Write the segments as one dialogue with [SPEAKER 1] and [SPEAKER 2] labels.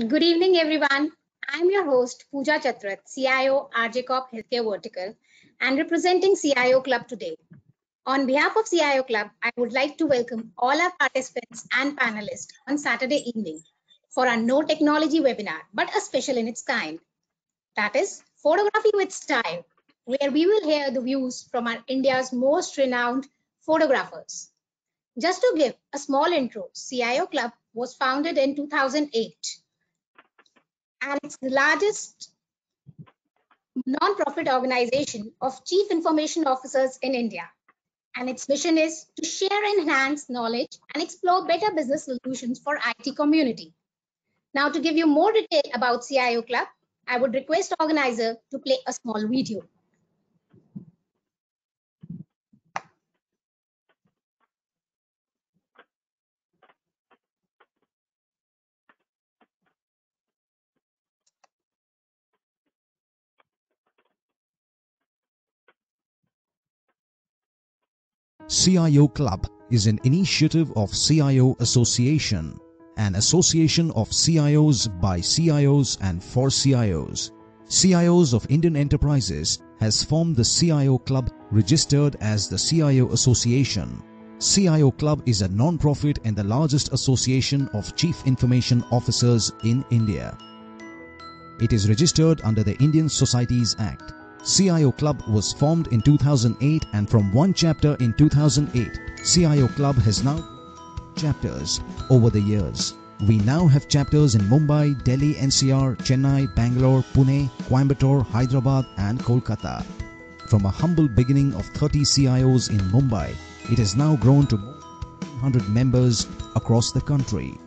[SPEAKER 1] Good evening, everyone. I'm your host, Pooja Chatrat, CIO, RJ Corp Healthcare Vertical, and representing CIO Club today. On behalf of CIO Club, I would like to welcome all our participants and panelists on Saturday evening for our No Technology webinar, but a special in its kind. That is Photography with Style, where we will hear the views from our India's most renowned photographers. Just to give a small intro, CIO Club was founded in 2008 and it's the largest non-profit organization of chief information officers in India. And its mission is to share and enhance knowledge and explore better business solutions for IT community. Now, to give you more detail about CIO Club, I would request organizer to play a small video.
[SPEAKER 2] CIO Club is an initiative of CIO Association, an association of CIOs by CIOs and for CIOs. CIOs of Indian Enterprises has formed the CIO Club, registered as the CIO Association. CIO Club is a non-profit and the largest association of Chief Information Officers in India. It is registered under the Indian Societies Act. CIO Club was formed in 2008 and from one chapter in 2008, CIO Club has now chapters over the years. We now have chapters in Mumbai, Delhi NCR, Chennai, Bangalore, Pune, Coimbatore, Hyderabad and Kolkata. From a humble beginning of 30 CIOs in Mumbai, it has now grown to more than 100 members across the country.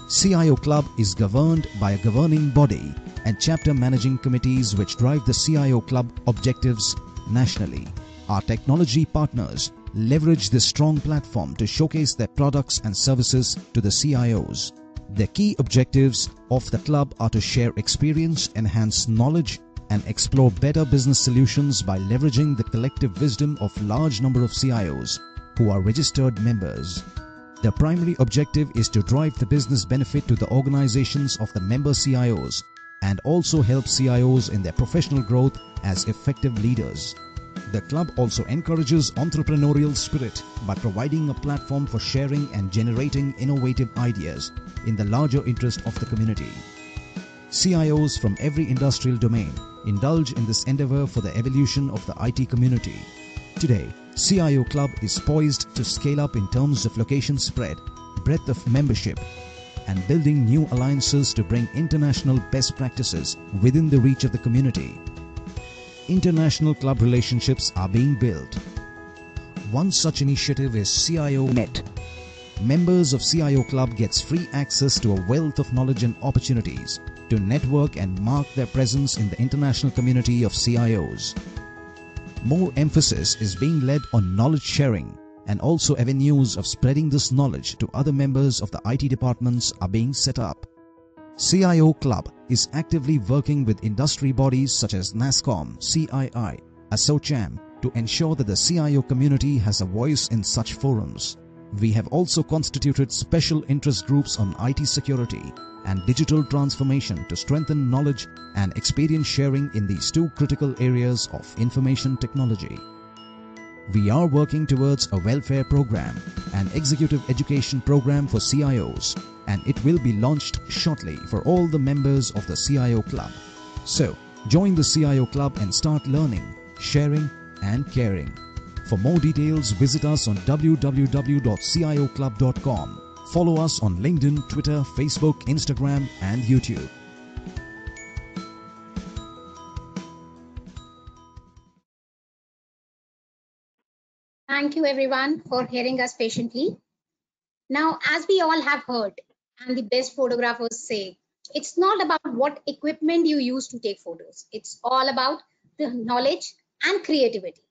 [SPEAKER 2] CIO Club is governed by a governing body and chapter managing committees which drive the CIO Club objectives nationally. Our technology partners leverage this strong platform to showcase their products and services to the CIOs. The key objectives of the club are to share experience, enhance knowledge, and explore better business solutions by leveraging the collective wisdom of large number of CIOs who are registered members. The primary objective is to drive the business benefit to the organizations of the member CIOs and also help CIOs in their professional growth as effective leaders. The club also encourages entrepreneurial spirit by providing a platform for sharing and generating innovative ideas in the larger interest of the community. CIOs from every industrial domain indulge in this endeavor for the evolution of the IT community. Today, CIO Club is poised to scale up in terms of location spread, breadth of membership, and building new alliances to bring international best practices within the reach of the community. International club relationships are being built. One such initiative is CIO Net. Members of CIO Club gets free access to a wealth of knowledge and opportunities to network and mark their presence in the international community of CIOs. More emphasis is being laid on knowledge sharing, and also avenues of spreading this knowledge to other members of the IT departments are being set up. CIO Club is actively working with industry bodies such as NASSCOM, CII, ASSOCHAM to ensure that the CIO community has a voice in such forums. We have also constituted special interest groups on IT security and digital transformation to strengthen knowledge and experience sharing in these two critical areas of information technology. We are working towards a welfare program, an executive education program for CIOs, and it will be launched shortly for all the members of the CIO Club. So, join the CIO Club and start learning, sharing and caring. For more details, visit us on www.cioclub.com. Follow us on LinkedIn, Twitter, Facebook, Instagram and YouTube.
[SPEAKER 1] Thank you, everyone, for hearing us patiently. Now, as we all have heard, and the best photographers say, it's not about what equipment you use to take photos. It's all about the knowledge and creativity.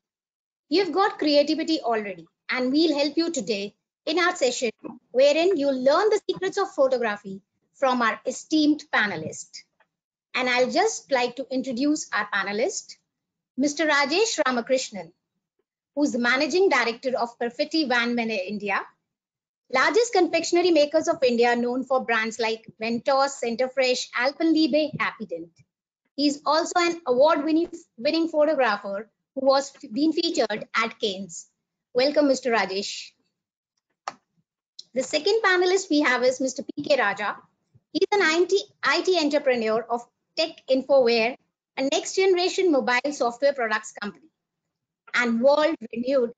[SPEAKER 1] You've got creativity already, and we'll help you today in our session, wherein you'll learn the secrets of photography from our esteemed panelist. And I'll just like to introduce our panelist, Mr. Rajesh Ramakrishnan, who's the Managing Director of Perfetti Van Mene India, Largest confectionery makers of India, known for brands like Mentos, Centerfresh, Alpenliebe, Happydent. He's also an award-winning photographer who was being featured at Cannes. Welcome, Mr. Rajesh. The second panelist we have is Mr. P.K. Raja. He's an IT entrepreneur of Tech Infoware, a next-generation mobile software products company, and world-renowned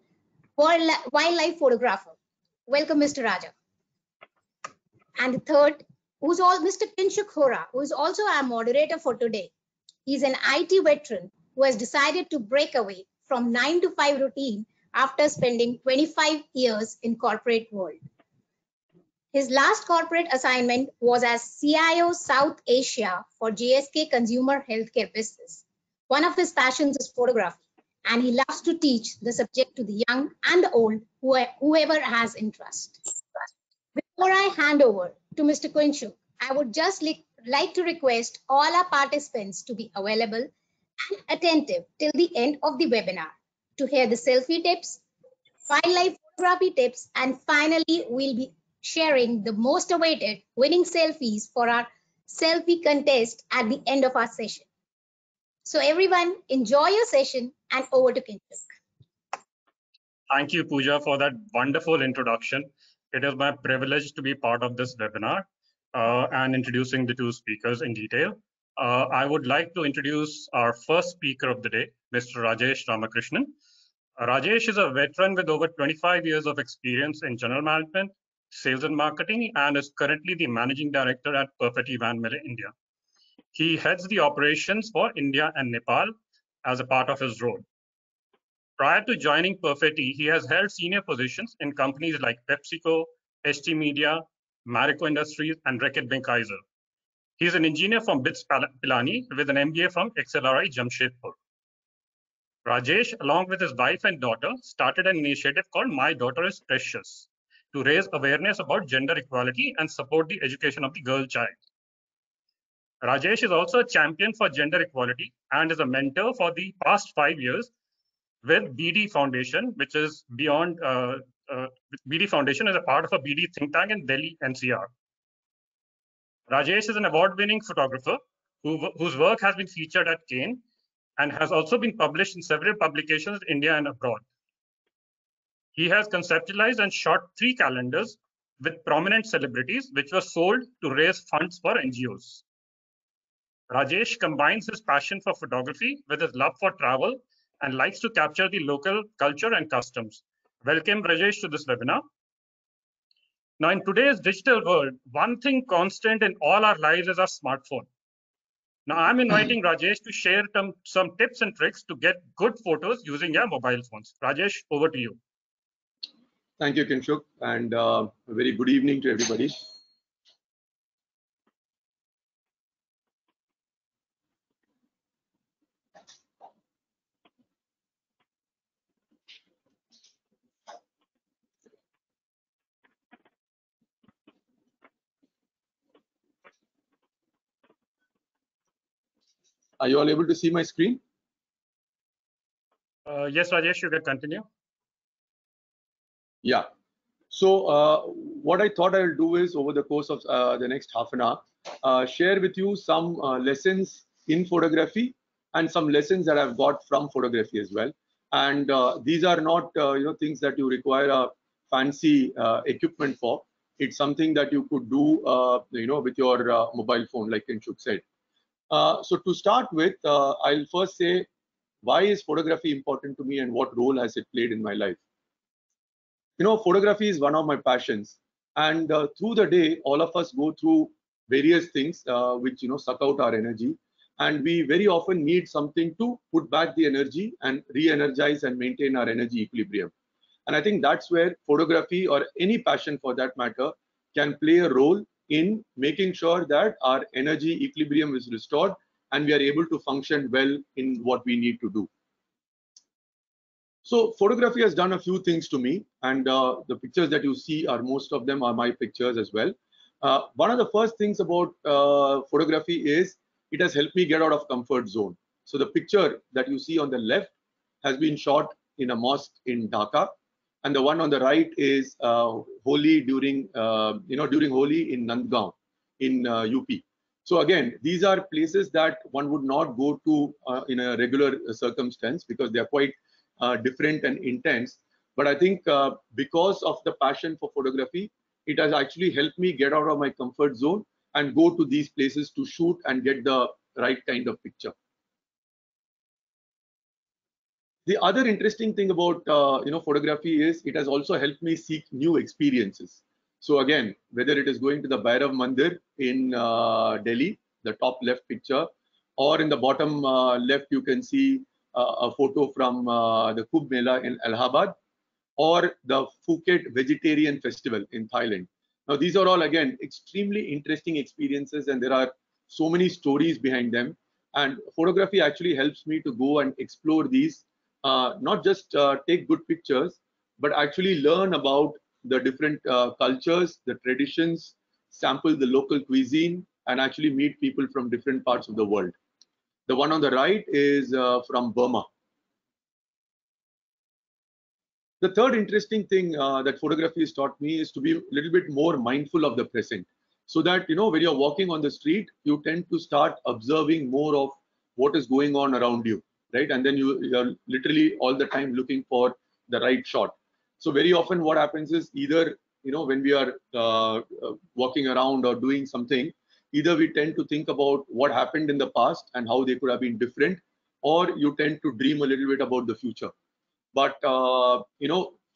[SPEAKER 1] wildlife photographer. Welcome, Mr. Raja. And the third, Mr. Kinshuk Hora, who is also our moderator for today. He's an IT veteran who has decided to break away from 9 to 5 routine after spending 25 years in corporate world. His last corporate assignment was as CIO South Asia for GSK Consumer Healthcare Business. One of his passions is photography, and he loves to teach the subject to the young and the old, whoever has interest. Before I hand over to Mr. Kinshuk, I would just like to request all our participants to be available and attentive till the end of the webinar to hear the selfie tips, wildlife photography tips, and finally, we'll be sharing the most awaited winning selfies for our selfie contest at the end of our session. So everyone, enjoy your session and over to Kinshuk.
[SPEAKER 3] Thank you, Pooja, for that wonderful introduction. It is my privilege to be part of this webinar and introducing the two speakers in detail. I would like to introduce our first speaker of the day, Mr. Rajesh Ramakrishnan. Rajesh is a veteran with over 25 years of experience in general management, sales and marketing, and is currently the managing director at Perfetti Van Melle India. He heads the operations for India and Nepal as a part of his role. Prior to joining Perfetti, he has held senior positions in companies like PepsiCo, HT Media, Marico Industries, and Reckitt Benckiser. He is an engineer from BITS Pilani with an MBA from XLRI Jamshedpur. Rajesh, along with his wife and daughter, started an initiative called My Daughter is Precious to raise awareness about gender equality and support the education of the girl child. Rajesh is also a champion for gender equality and is a mentor for the past 5 years with BD Foundation, which is beyond BD Foundation is a part of a BD think tank in Delhi NCR. Rajesh is an award-winning photographer whose work has been featured at Cannes and has also been published in several publications in India and abroad. He has conceptualized and shot 3 calendars with prominent celebrities, which were sold to raise funds for NGOs. Rajesh combines his passion for photography with his love for travel and likes to capture the local culture and customs. Welcome, Rajesh, to this webinar. Now, in today's digital world, one thing constant in all our lives is our smartphone. Now, I'm inviting Rajesh to share some tips and tricks to get good photos using your mobile phones. Rajesh, over to you.
[SPEAKER 4] Thank you, Kinshuk, and a very good evening to everybody. Are you all able to see my screen?
[SPEAKER 3] Yes, Rajesh, you can continue.
[SPEAKER 4] Yeah. So what I thought I'll do is over the course of the next half an hour, share with you some lessons in photography and some lessons that I've got from photography as well. And these are not things that you require a fancy equipment for. It's something that you could do with your mobile phone, like Kinshuk said. So to start with, I'll first say, why is photography important to me and what role has it played in my life? Photography is one of my passions, and through the day, all of us go through various things which suck out our energy, and we very often need something to put back the energy and re-energize and maintain our energy equilibrium. And I think that's where photography, or any passion for that matter, can play a role in making sure that our energy equilibrium is restored and we are able to function well in what we need to do. So photography has done a few things to me, and the pictures that you see are, most of them are my pictures as well. One of the first things about photography is it has helped me get out of comfort zone. So the picture that you see on the left has been shot in a mosque in Dhaka. And the one on the right is Holi during during Holi in Nandgaon in UP. So again, these are places that one would not go to in a regular circumstance because they are quite different and intense. But I think because of the passion for photography, it has actually helped me get out of my comfort zone and go to these places to shoot and get the right kind of picture. The other interesting thing about photography is it has also helped me seek new experiences. So again, whether it is going to the Bhairav Mandir in Delhi, the top left picture, or in the bottom left you can see a photo from the Kumbh Mela in Allahabad, or the Phuket Vegetarian Festival in Thailand. Now these are all again extremely interesting experiences, and there are so many stories behind them. And photography actually helps me to go and explore these, not just take good pictures, but actually learn about the different cultures, the traditions, sample the local cuisine, and actually meet people from different parts of the world. The one on the right is from Burma. The third interesting thing that photography has taught me is to be a little bit more mindful of the present. So that, when you're walking on the street, you tend to start observing more of what is going on around you, right? And then you're literally all the time looking for the right shot. So very often what happens is either, when we are walking around or doing something, either we tend to think about what happened in the past and how they could have been different, or you tend to dream a little bit about the future. But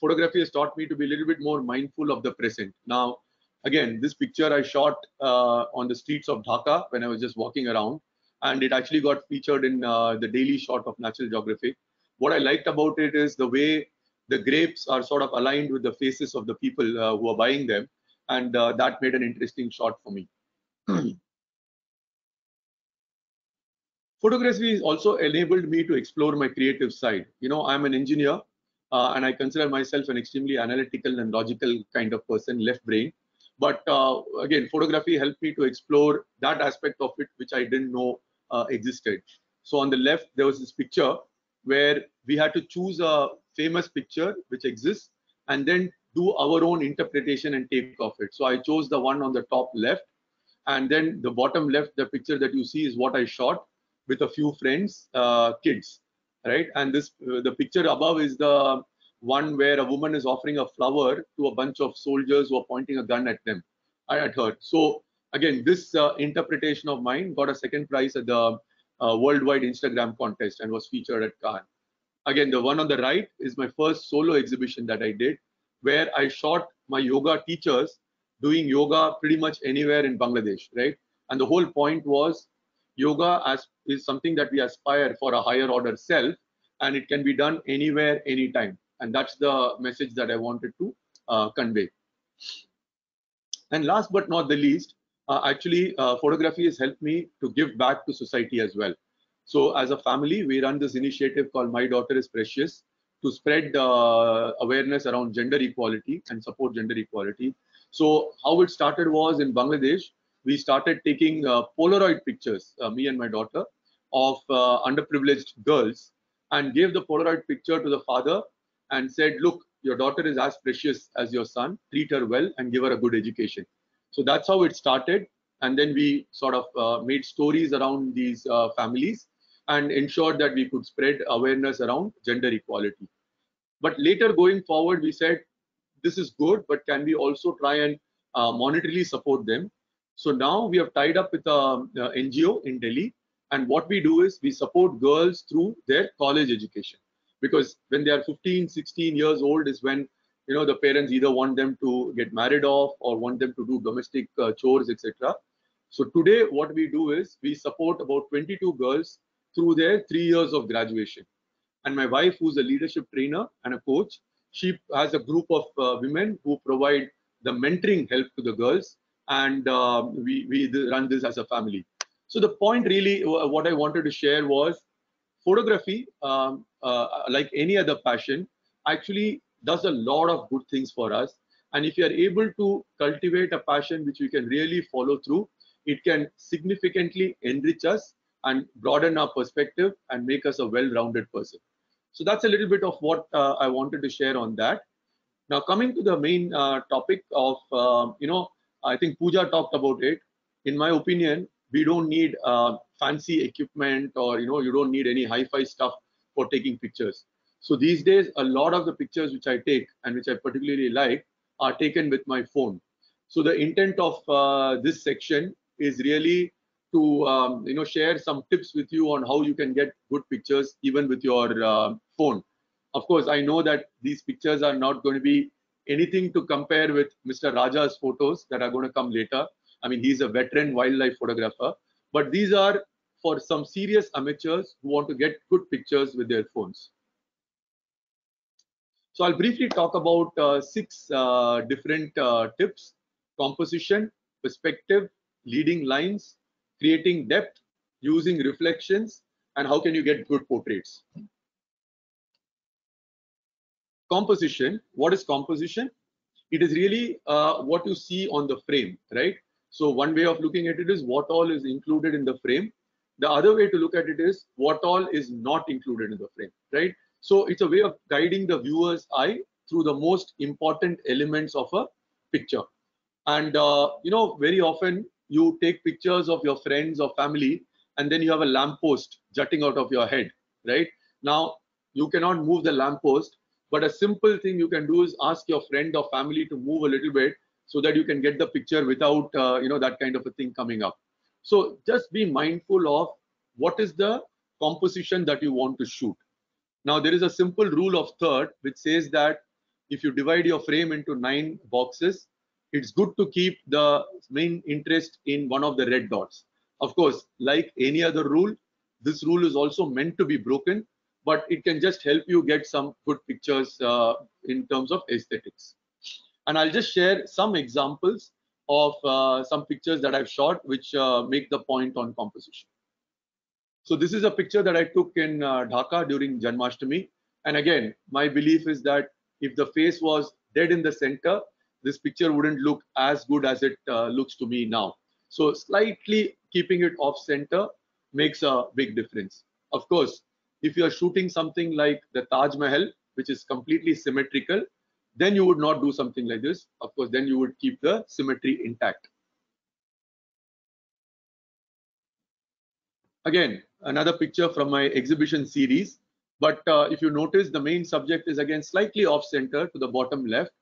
[SPEAKER 4] photography has taught me to be a little bit more mindful of the present. Now, again, this picture I shot on the streets of Dhaka when I was just walking around, and it actually got featured in the daily shot of National Geographic. What I liked about it is the way the grapes are sort of aligned with the faces of the people who are buying them, and that made an interesting shot for me. Photography has also enabled me to explore my creative side. I'm an engineer and I consider myself an extremely analytical and logical kind of person, left brain. But again, photography helped me to explore that aspect of it, which I didn't know existed. So on the left, there was this picture where we had to choose a famous picture which exists and then do our own interpretation and take of it. So I chose the one on the top left, and then the bottom left, the picture that you see is what I shot with a few friends, kids, right? And this, the picture above is the one where a woman is offering a flower to a bunch of soldiers who are pointing a gun at them, at her. So again, this interpretation of mine got a second prize at the worldwide Instagram contest and was featured at Cannes. Again, the one on the right is my first solo exhibition that I did, where I shot my yoga teachers doing yoga pretty much anywhere in Bangladesh, right? And the whole point was yoga is something that we aspire for a higher order self, and it can be done anywhere, anytime. And that's the message that I wanted to convey. And last but not the least, photography has helped me to give back to society as well. So as a family, we run this initiative called My Daughter is Precious to spread awareness around gender equality and support gender equality. So how it started was in Bangladesh, we started taking Polaroid pictures, me and my daughter, of underprivileged girls, and gave the Polaroid picture to the father and said, look, your daughter is as precious as your son, treat her well and give her a good education. So that's how it started. And then we sort of made stories around these families and ensured that we could spread awareness around gender equality. But later going forward, we said, this is good, but can we also try and monetarily support them? So now we have tied up with a NGO in Delhi, and what we do is we support girls through their college education, because when they are 15, 16 years old is when the parents either want them to get married off or want them to do domestic chores, etc. So today what we do is we support about 22 girls through their 3 years of graduation. And my wife, who's a leadership trainer and a coach, she has a group of women who provide the mentoring help to the girls, and we run this as a family. So the point really, what I wanted to share was photography, like any other passion, actually does a lot of good things for us. And if you are able to cultivate a passion which we can really follow through, it can significantly enrich us and broaden our perspective and make us a well-rounded person. So that's a little bit of what I wanted to share on that. Now coming to the main topic of, I think Pooja talked about it. In my opinion, we don't need fancy equipment, or you don't need any hi-fi stuff for taking pictures. So these days, a lot of the pictures which I take and which I particularly like are taken with my phone. So the intent of this section is really to share some tips with you on how you can get good pictures even with your phone. Of course, I know that these pictures are not going to be anything to compare with Mr. Raja's photos that are going to come later. I mean, he's a veteran wildlife photographer, but these are for some serious amateurs who want to get good pictures with their phones. So I'll briefly talk about 6 different tips: composition, perspective, leading lines, creating depth, using reflections, and how can you get good portraits. Composition. What is composition? It is really what you see on the frame, right? So one way of looking at it is what all is included in the frame. The other way to look at it is what all is not included in the frame, right? So it's a way of guiding the viewer's eye through the most important elements of a picture. And very often you take pictures of your friends or family, and then you have a lamppost jutting out of your head, right? Now you cannot move the lamppost, but a simple thing you can do is ask your friend or family to move a little bit so that you can get the picture without that kind of a thing coming up. So just be mindful of what is the composition that you want to shoot. Now there is a simple rule of third which says that if you divide your frame into 9 boxes, it's good to keep the main interest in one of the red dots. Of course, like any other rule, this rule is also meant to be broken, but it can just help you get some good pictures in terms of aesthetics. And I'll just share some examples of some pictures that I've shot which make the point on composition. So this is a picture that I took in Dhaka during Janmashtami. And again, my belief is that if the face was dead in the center, this picture wouldn't look as good as it looks to me now. So slightly keeping it off center makes a big difference. Of course, if you're shooting something like the Taj Mahal, which is completely symmetrical, then you would not do something like this. Of course, then you would keep the symmetry intact. Again, another picture from my exhibition series. But if you notice, the main subject is again slightly off center to the bottom left.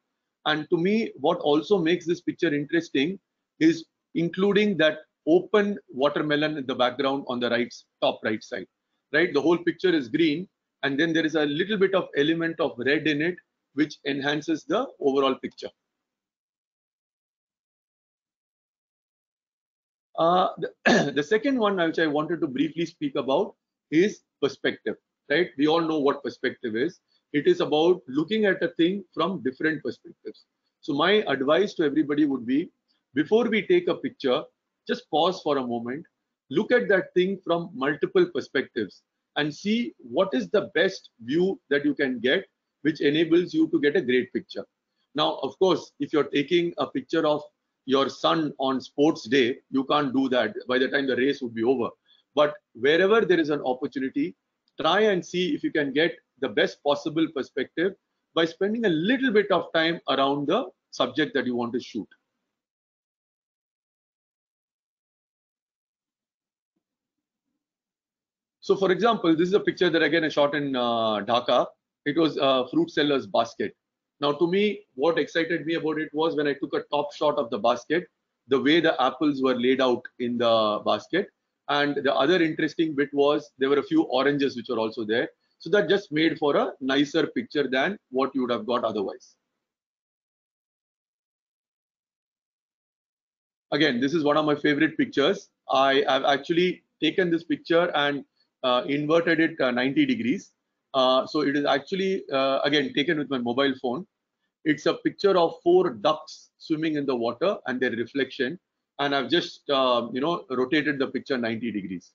[SPEAKER 4] And to me, what also makes this picture interesting is including that open watermelon in the background on the top right side. Right, the whole picture is green, and then there is a little bit of element of red in it, which enhances the overall picture. The second one which I wanted to briefly speak about is perspective. Right, we all know what perspective is. It is about looking at a thing from different perspectives. So my advice to everybody would be, before we take a picture, just pause for a moment, look at that thing from multiple perspectives and see what is the best view that you can get, which enables you to get a great picture. Now, of course, if you're taking a picture of your son on sports day, you can't do that. By the time the race would be over. But wherever there is an opportunity, try and see if you can get the best possible perspective by spending a little bit of time around the subject that you want to shoot. So for example, this is a picture that again I shot in Dhaka. It was a fruit seller's basket. Now to me, what excited me about it was when I took a top shot of the basket, the way the apples were laid out in the basket. And the other interesting bit was there were a few oranges which were also there. So that just made for a nicer picture than what you would have got otherwise. Again, this is one of my favorite pictures. I have actually taken this picture and inverted it 90 degrees. So it is actually, again, taken with my mobile phone. It's a picture of 4 ducks swimming in the water and their reflection. And I've just, rotated the picture 90 degrees.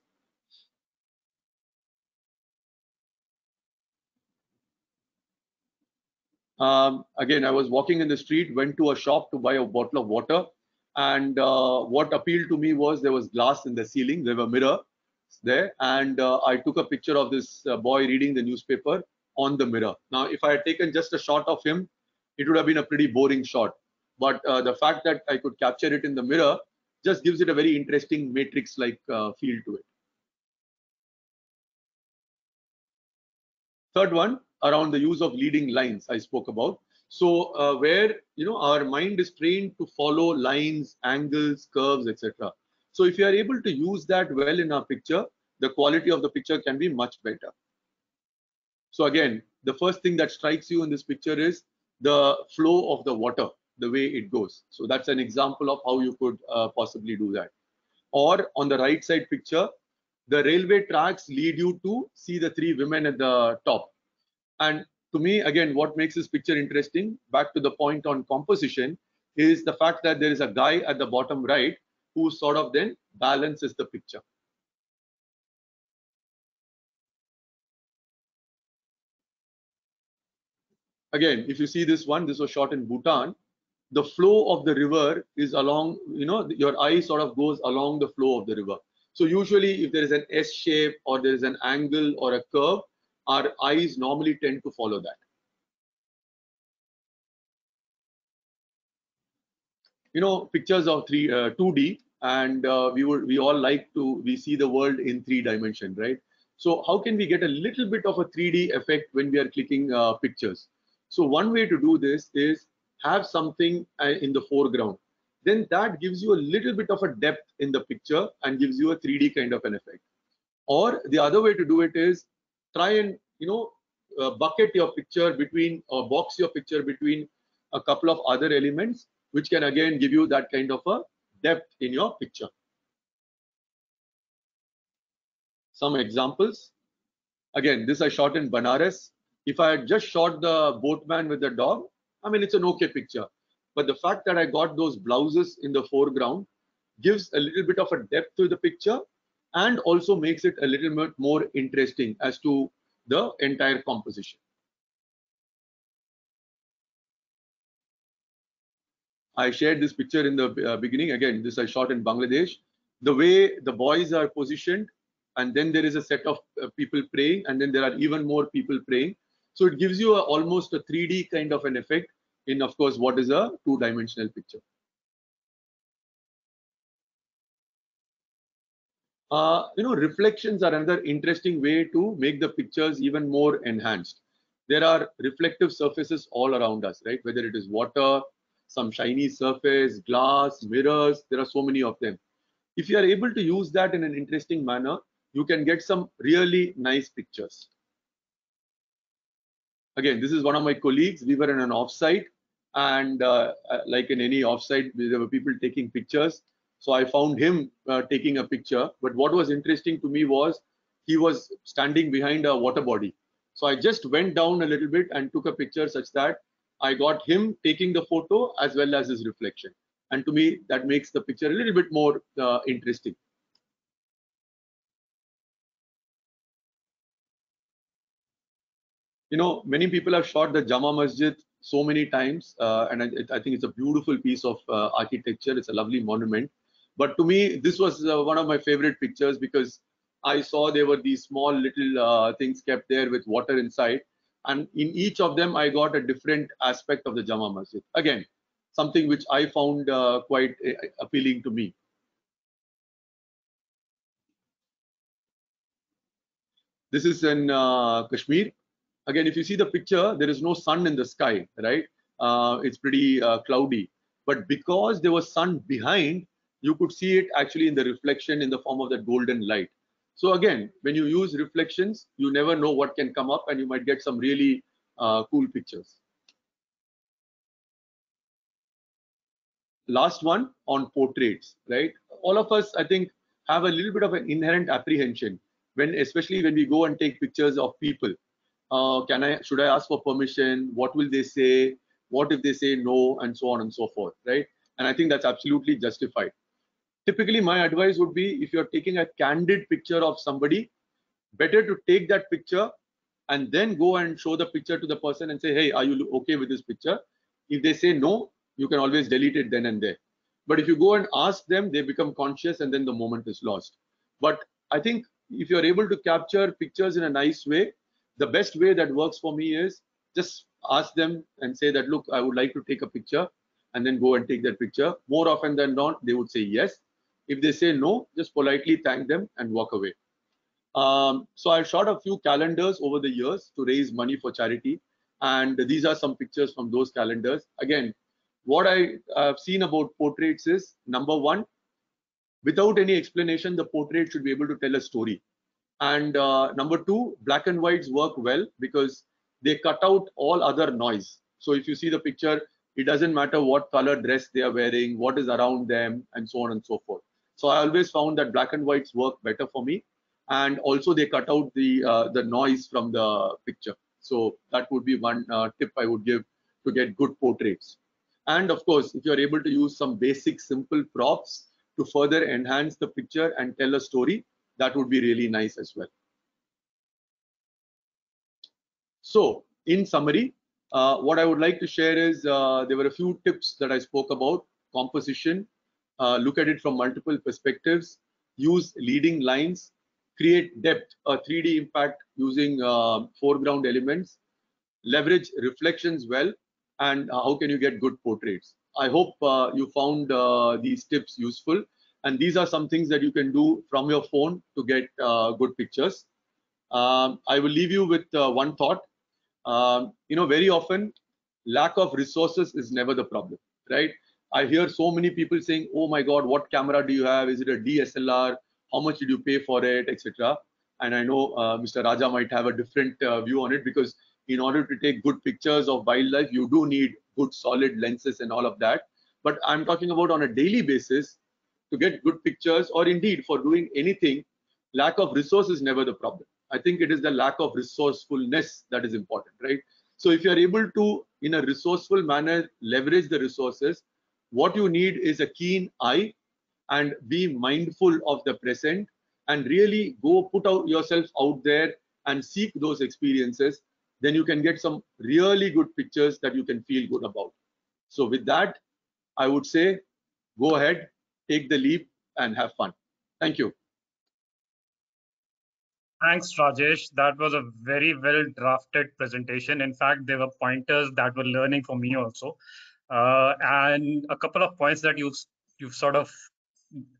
[SPEAKER 4] Again, I was walking in the street, went to a shop to buy a bottle of water. And what appealed to me was there was glass in the ceiling. There were mirrors there. And I took a picture of this boy reading the newspaper on the mirror. Now, if I had taken just a shot of him it would have been a pretty boring shot. But the fact that I could capture it in the mirror just gives it a very interesting matrix-like feel to it. Third one, around the use of leading lines I spoke about. So where our mind is trained to follow lines, angles, curves, etc. So if you are able to use that well in our picture, the quality of the picture can be much better. So again, the first thing that strikes you in this picture is the flow of the water, the way it goes. So that's an example of how you could possibly do that. Or on the right side picture, the railway tracks lead you to see the three women at the top. And to me, again, what makes this picture interesting, back to the point on composition, is the fact that there is a guy at the bottom right who sort of then balances the picture. Again, if you see this one, this was shot in Bhutan. The flow of the river is along, your eye sort of goes along the flow of the river. So usually if there is an S shape or there is an angle or a curve, our eyes normally tend to follow that. Pictures of 2D, and we all like we see the world in 3 dimension, right? So how can we get a little bit of a 3D effect when we are clicking pictures? So one way to do this is have something in the foreground. Then that gives you a little bit of a depth in the picture and gives you a 3D kind of an effect. Or the other way to do it is try and bucket your picture between, or box your picture between a couple of other elements, which can again give you that kind of a depth in your picture. Some examples. Again, this I shot in Banaras. If I had just shot the boatman with the dog, I mean, it's an okay picture. But the fact that I got those blouses in the foreground gives a little bit of a depth to the picture and also makes it a little bit more interesting as to the entire composition. I shared this picture in the beginning. Again, this I shot in Bangladesh. The way the boys are positioned, and then there is a set of people praying, and then there are even more people praying. So it gives you almost a 3D kind of an effect in, of course, what is a 2-dimensional picture. Reflections are another interesting way to make the pictures even more enhanced. There are reflective surfaces all around us, right? Whether it is water, some shiny surface, glass, mirrors, there are so many of them. If you are able to use that in an interesting manner, you can get some really nice pictures. Again, this is one of my colleagues. We were in an offsite, and like in any offsite, there were people taking pictures. So I found him taking a picture. But what was interesting to me was he was standing behind a water body. So I just went down a little bit and took a picture such that I got him taking the photo as well as his reflection. And to me, that makes the picture a little bit more interesting. Many people have shot the Jama Masjid so many times, and I think it's a beautiful piece of architecture. It's a lovely monument. But to me, this was one of my favorite pictures because I saw there were these small little things kept there with water inside. And in each of them, I got a different aspect of the Jama Masjid. Again, something which I found quite appealing to me. This is in Kashmir. Again, if you see the picture, there is no sun in the sky, right? It's pretty cloudy. But because there was sun behind, you could see it actually in the reflection in the form of that golden light. So again, when you use reflections, you never know what can come up and you might get some really cool pictures. Last one on portraits, right? All of us, I think, have a little bit of an inherent apprehension especially when we go and take pictures of people. Should I ask for permission? What will they say? What if they say no? And so on and so forth, right? And I think that's absolutely justified. Typically, my advice would be if you're taking a candid picture of somebody, better to take that picture and then go and show the picture to the person and say, hey, are you okay with this picture? If they say no, you can always delete it then and there. But if you go and ask them, they become conscious and then the moment is lost. But I think if you're able to capture pictures in a nice way, the best way that works for me is just ask them and say that, look, I would like to take a picture, and then go and take that picture. More often than not, they would say yes. If they say no, just politely thank them and walk away. So I shot a few calendars over the years to raise money for charity. And these are some pictures from those calendars. Again, what I have seen about portraits is, number one, without any explanation, the portrait should be able to tell a story. And number two, black and whites work well because they cut out all other noise. So if you see the picture, it doesn't matter what color dress they are wearing, what is around them, and so on and so forth. So I always found that black and whites work better for me. And also they cut out the noise from the picture. So that would be one tip I would give to get good portraits. And of course, if you're able to use some basic simple props to further enhance the picture and tell a story, that would be really nice as well. So in summary, what I would like to share is there were a few tips that I spoke about. Composition, look at it from multiple perspectives, use leading lines, create depth, a 3D impact using foreground elements, leverage reflections well, and how can you get good portraits. I hope you found these tips useful. And these are some things that you can do from your phone to get good pictures. I will leave you with one thought. Very often, lack of resources is never the problem, right? I hear so many people saying, oh my God, what camera do you have? Is it a DSLR? How much did you pay for it, etc.? And I know Mr. Raja might have a different view on it, because in order to take good pictures of wildlife, you do need good solid lenses and all of that. But I'm talking about on a daily basis, to get good pictures, or indeed for doing anything, lack of resource is never the problem. I think it is the lack of resourcefulness that is important, right? So if you're able to, in a resourceful manner, leverage the resources, what you need is a keen eye and be mindful of the present, and really go put out yourself out there and seek those experiences. Then you can get some really good pictures that you can feel good about. So with that, I would say, go ahead, take the leap and have fun. Thank you.
[SPEAKER 3] Thanks, Rajesh. That was a very well drafted presentation. In fact, there were pointers that were learning for me also. And a couple of points that you've sort of,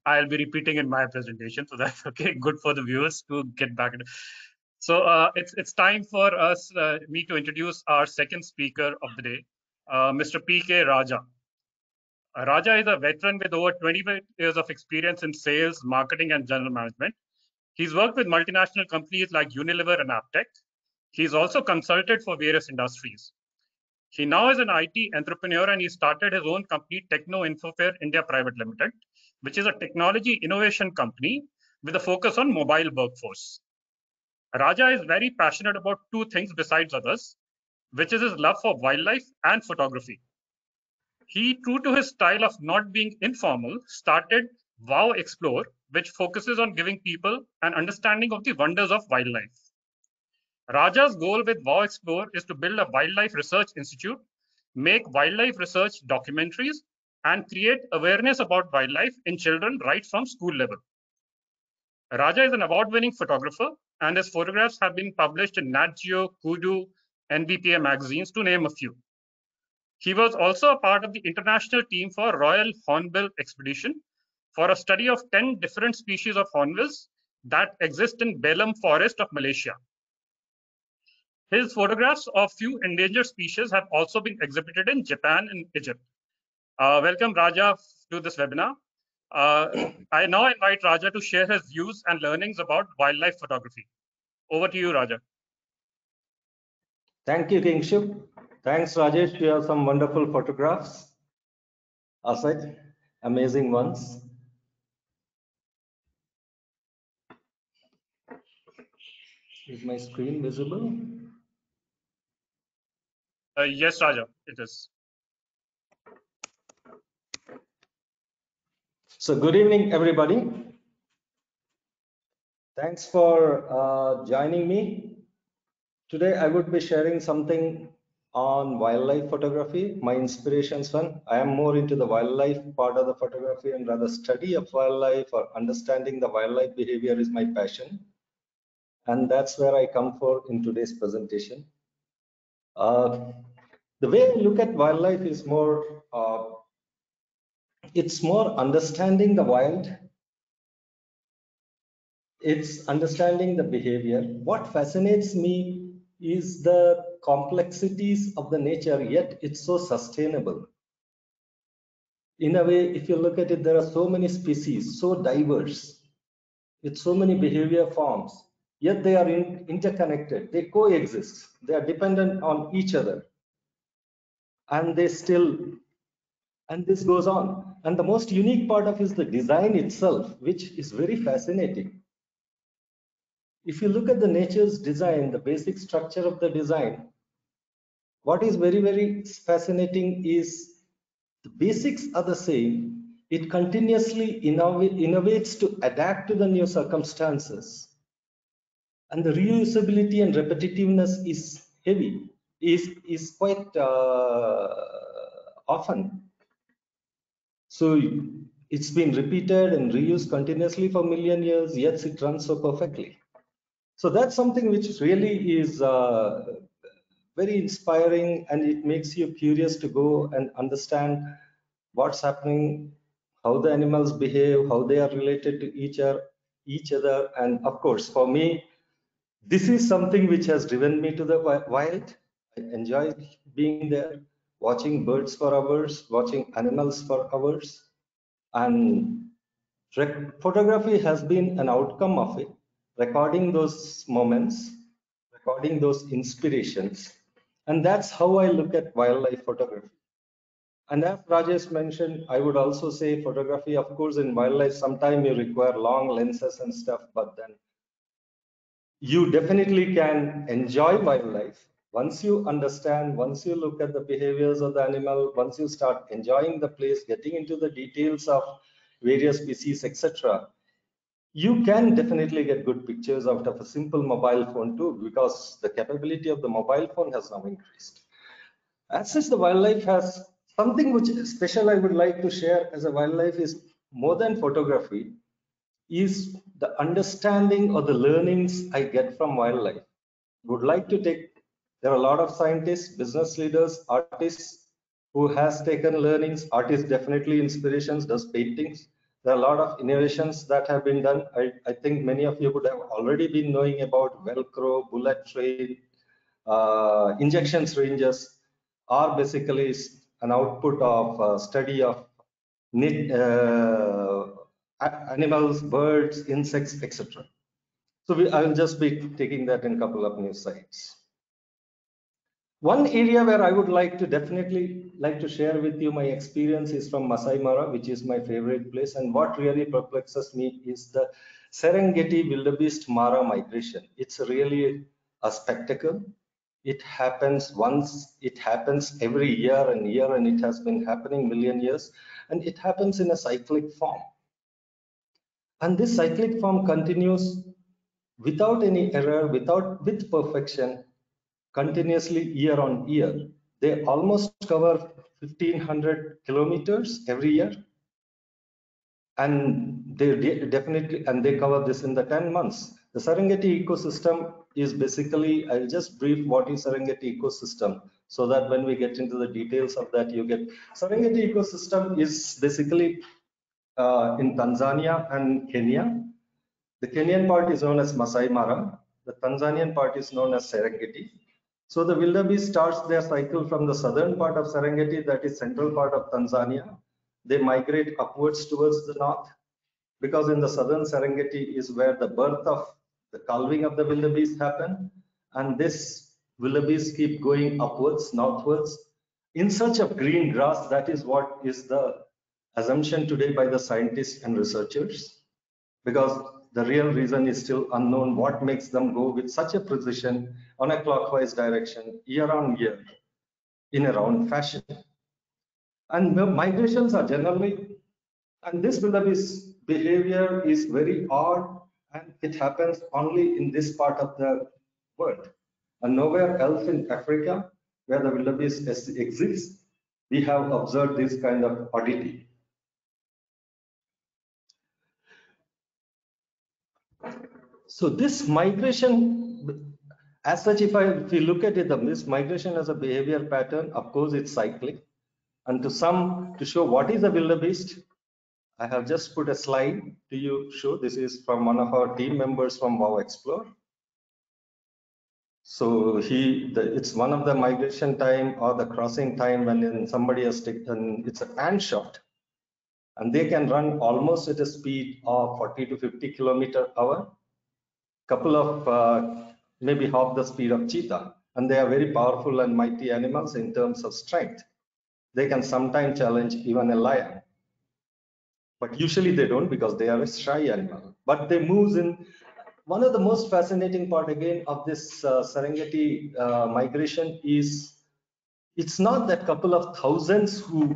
[SPEAKER 3] I'll be repeating in my presentation. So that's okay. Good for the viewers to get back. So it's time for me to introduce our second speaker of the day, Mr. P.K. Raja. Raja is a veteran with over 25 years of experience in sales, marketing, and general management. He's worked with multinational companies like Unilever and Aptech. He's also consulted for various industries. He now is an IT entrepreneur, and he started his own company, Techno Infofair India Private Limited, which is a technology innovation company with a focus on mobile workforce. Raja is very passionate about two things besides others, which is his love for wildlife and photography. He, true to his style of not being informal, started Wow Explore, which focuses on giving people an understanding of the wonders of wildlife. Raja's goal with Wow Explore is to build a wildlife research institute, make wildlife research documentaries, and create awareness about wildlife in children right from school level. Raja is an award-winning photographer, and his photographs have been published in Nat Geo, Kudu, NBPA magazines, to name a few. He was also a part of the international team for Royal Hornbill Expedition for a study of 10 different species of hornbills that exist in Belem Forest of Malaysia. His photographs of few endangered species have also been exhibited in Japan and Egypt. Welcome, Raja, to this webinar. I now invite Raja to share his views and learnings about wildlife photography. Over to you, Raja.
[SPEAKER 5] Thank you, Kingship. Thanks, Rajesh. You have some wonderful photographs. Asad, amazing ones. Is my screen visible?
[SPEAKER 3] Yes, Raja, it is.
[SPEAKER 5] So good evening, everybody. Thanks for joining me. Today, I would be sharing something on wildlife photography, my inspirations one. I am more into the wildlife part of the photography, and rather study of wildlife or understanding the wildlife behavior is my passion. And that's where I come for in today's presentation. The way I look at wildlife is more, it's more understanding the wild. It's understanding the behavior. What fascinates me is the complexities of the nature, yet it's so sustainable. In a way, if you look at it, there are so many species, so diverse, with so many behavior forms, yet they are interconnected. They coexist. They are dependent on each other. And they still, and this goes on. And the most unique part of it is the design itself, which is very fascinating. If you look at the nature's design, the basic structure of the design, what is very, very fascinating is the basics are the same. It continuously innovates to adapt to the new circumstances. And the reusability and repetitiveness is heavy, is quite often. So it's been repeated and reused continuously for a million years, yet it runs so perfectly. So that's something which really is very inspiring, and it makes you curious to go and understand what's happening, how the animals behave, how they are related to each other. And of course, for me, this is something which has driven me to the wild. I enjoy being there, watching birds for hours, watching animals for hours. And photography has been an outcome of it, recording those moments, recording those inspirations. And that's how I look at wildlife photography. And as Rajesh mentioned, I would also say photography, of course, in wildlife, sometimes you require long lenses and stuff, but then you definitely can enjoy wildlife. Once you understand, once you look at the behaviors of the animal, once you start enjoying the place, getting into the details of various species, etc., you can definitely get good pictures out of a simple mobile phone too, because the capability of the mobile phone has now increased. As such, the wildlife has something which is special I would like to share as a wildlife is more than photography, is the understanding or the learnings I get from wildlife. Would like to take, there are a lot of scientists, business leaders, artists who has taken learnings. Artists definitely inspirations, does paintings. There are a lot of innovations that have been done. I think many of you would have already been knowing about Velcro, bullet train, injection syringes are basically an output of study of animals, birds, insects, etc. So I will just be taking that in a couple of new sites. One area where I would like to definitely like to share with you my experience is from Masai Mara, which is my favorite place. And what really perplexes me is the Serengeti wildebeest Mara migration. It's really a spectacle. It happens once, it happens every year, and it has been happening million years, and it happens in a cyclic form. And this cyclic form continues without any error, with perfection, continuously year on year. They almost cover 1,500 kilometers every year. And they definitely, and they cover this in the 10 months. The Serengeti ecosystem is basically, I'll just brief what is Serengeti ecosystem so that when we get into the details of that, you get, Serengeti ecosystem is basically in Tanzania and Kenya. The Kenyan part is known as Masai Mara. The Tanzanian part is known as Serengeti. So the wildebeest starts their cycle from the southern part of Serengeti, that is central part of Tanzania. They migrate upwards towards the north, because in the southern Serengeti is where the birth of the calving of the wildebeest happen. And this wildebeest keep going upwards, northwards, in search of green grass. That is what is the assumption today by the scientists and researchers, because the real reason is still unknown, what makes them go with such a precision on a clockwise direction year on year in a round fashion. And the migrations are generally, and this wildebeest behavior is very odd, and it happens only in this part of the world and nowhere else in Africa where the wildebeest exists. We have observed this kind of oddity. So this migration, As such, if we look at it, this migration as a behavior pattern, of course, it's cyclic. And to show what is a wildebeest, I have just put a slide to you show. This is from one of our team members from WOW Explore. So it's one of the migration time or the crossing time when somebody has taken, it's a pan shot, and they can run almost at a speed of 40 to 50 km/h, couple of maybe half the speed of cheetah, and they are very powerful and mighty animals in terms of strength. They can sometimes challenge even a lion, but usually they don't because they are a shy animal. But they move in. One of the most fascinating part again of this Serengeti migration is it's not that couple of thousands who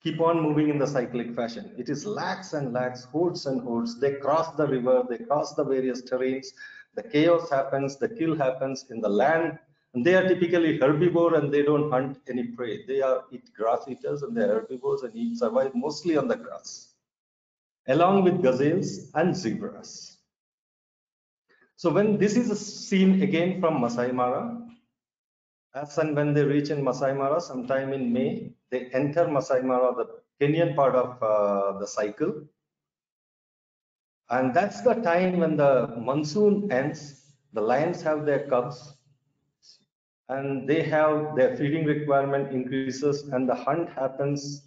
[SPEAKER 5] keep on moving in the cyclic fashion. It is lakhs and lakhs, hordes and hordes. They cross the river, they cross the various terrains. The chaos happens, the kill happens in the land. And they are typically herbivore and they don't hunt any prey. They eat grass eaters and they're herbivores and survive mostly on the grass, along with gazelles and zebras. So when this is a scene again from Masai Mara, as and when they reach in Masai Mara, sometime in May, they enter Masai Mara, the Kenyan part of the cycle. And that's the time when the monsoon ends, the lions have their cubs, and they have their feeding requirement increases, and the hunt happens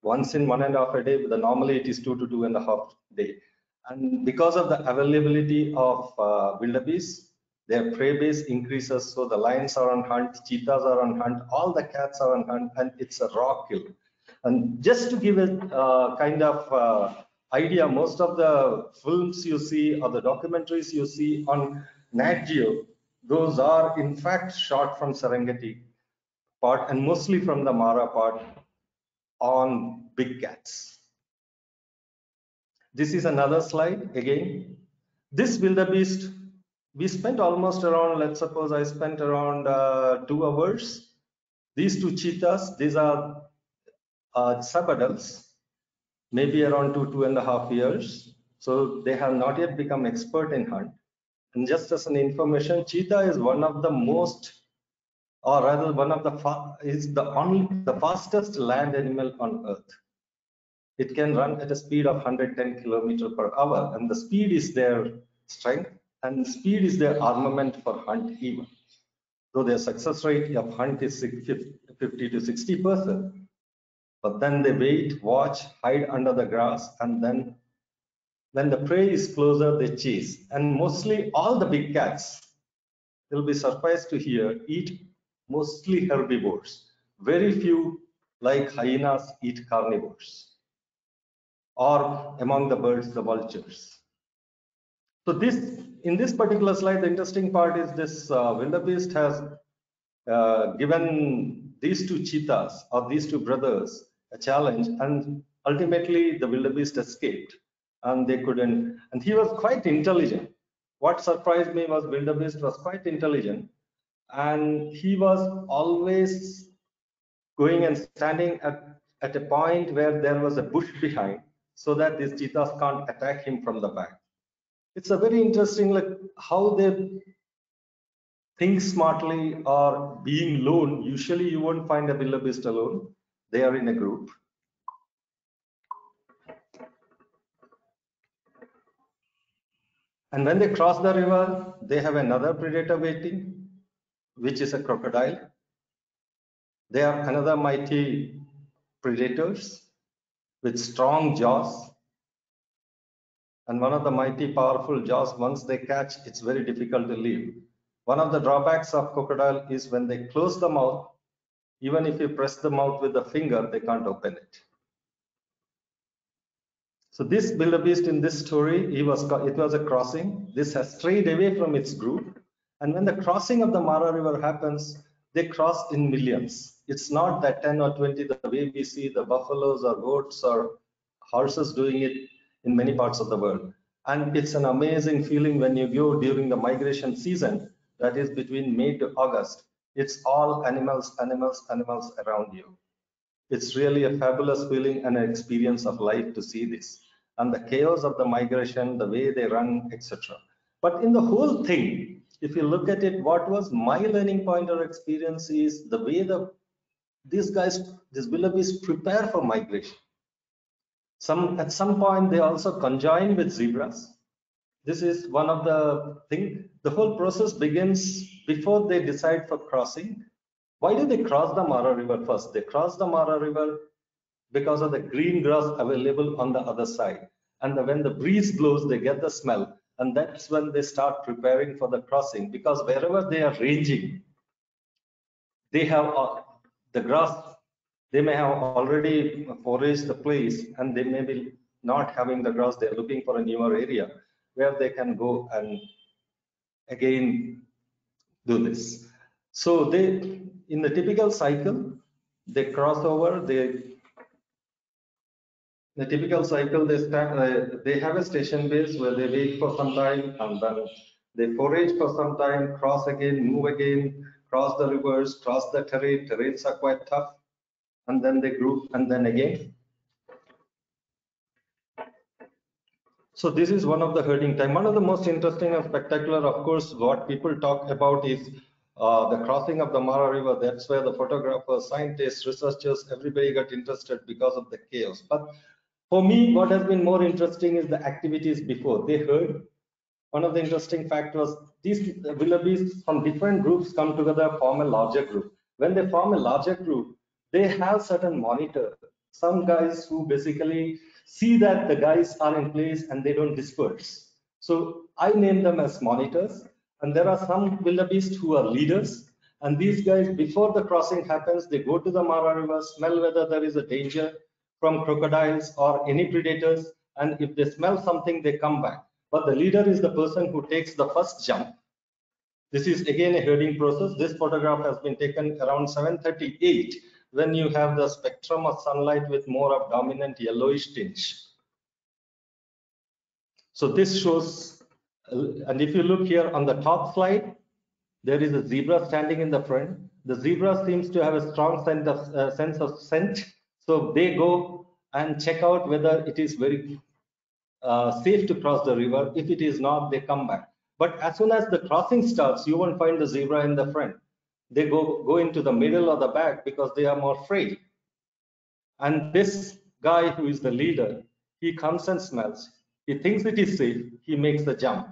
[SPEAKER 5] once in 1.5 a day, but normally it is 2 to 2.5 days. And because of the availability of wildebeest, their prey base increases. So the lions are on hunt, cheetahs are on hunt, all the cats are on hunt, and it's a raw kill. And just to give a kind of idea, most of the films you see or the documentaries you see on Nat Geo, those are in fact shot from Serengeti part and mostly from the Mara part on big cats. This is another slide again. This wildebeest, we spent almost around, let's suppose I spent around 2 hours. These 2 cheetahs, these are sub-adults, maybe around 2.5 years. So they have not yet become expert in hunt. And just as an information, cheetah is one of the most, or rather one of the, the fastest land animal on earth. It can run at a speed of 110 km/h, and the speed is their strength, and speed is their armament for hunt even. Though their success rate of hunt is 50 to 60%, but then they wait, watch, hide under the grass, and then when the prey is closer, they chase. And mostly all the big cats, you'll be surprised to hear, eat mostly herbivores. Very few, like hyenas, eat carnivores. Or among the birds, the vultures. So in this particular slide, the interesting part is this wildebeest has given these 2 cheetahs or these 2 brothers a challenge, and ultimately the wildebeest escaped and they couldn't. And he was quite intelligent. What surprised me was wildebeest was quite intelligent, and he was always going and standing at a point where there was a bush behind, so that these cheetahs can't attack him from the back. It's a very interesting, like how they think smartly or being lone. Usually you won't find a wildebeest alone. They are in a group. And when they cross the river, they have another predator waiting, which is a crocodile. They are another mighty predators with strong jaws. And one of the mighty powerful jaws, once they catch, it's very difficult to leave. One of the drawbacks of crocodile is when they close the mouth, even if you press the mouth with the finger, they can't open it. So this wildebeest in this story, it was a crossing. This has strayed away from its group. And when the crossing of the Mara River happens, they cross in millions. It's not that 10 or 20, the way we see the buffaloes or goats or horses doing it in many parts of the world. And it's an amazing feeling when you go during the migration season, that is between May to August. It's all animals, animals, animals around you. It's really a fabulous feeling and an experience of life to see this. And the chaos of the migration, the way they run, etc. But in the whole thing, if you look at it, what was my learning point or experience is the way these wildebeest prepare for migration. At some point, they also conjoin with zebras. This is one of the things. The whole process begins before they decide for crossing. Why do they cross the Mara River first? They cross the Mara River because of the green grass available on the other side. And when the breeze blows, they get the smell. And that's when they start preparing for the crossing, because wherever they are ranging, they have the grass. They may have already foraged the place, and they may be not having the grass. They're looking for a newer area where they can go and again do this. So they, in the typical cycle, they cross over. The typical cycle, they have a station base where they wait for some time, and then they forage for some time, cross again, move again, cross the rivers, cross the terrain. Terrains are quite tough, and then they group, and then again. So this is one of the herding time. One of the most interesting and spectacular, of course, what people talk about is the crossing of the Mara River. That's where the photographers, scientists, researchers, everybody got interested because of the chaos. But for me, what has been more interesting is the activities before. They herd. One of the interesting facts was these wildebeest from different groups come together, form a larger group. When they form a larger group, they have certain monitors. Some guys who basically see that the guys are in place and they don't disperse. So I name them as monitors. And there are some wildebeest who are leaders. And these guys, before the crossing happens, they go to the Mara River, smell whether there is a danger from crocodiles or any predators. And if they smell something, they come back. But the leader is the person who takes the first jump. This is again a herding process. This photograph has been taken around 7:38, when you have the spectrum of sunlight with more of dominant yellowish tinge. So this shows, and if you look here on the top slide, there is a zebra standing in the front. The zebra seems to have a strong sense of scent. So they go and check out whether it is very safe to cross the river. If it is not, they come back. But as soon as the crossing starts, you won't find the zebra in the front. They go into the middle or the back because they are more frail. And this guy who is the leader, he comes and smells. He thinks it is safe. He makes the jump.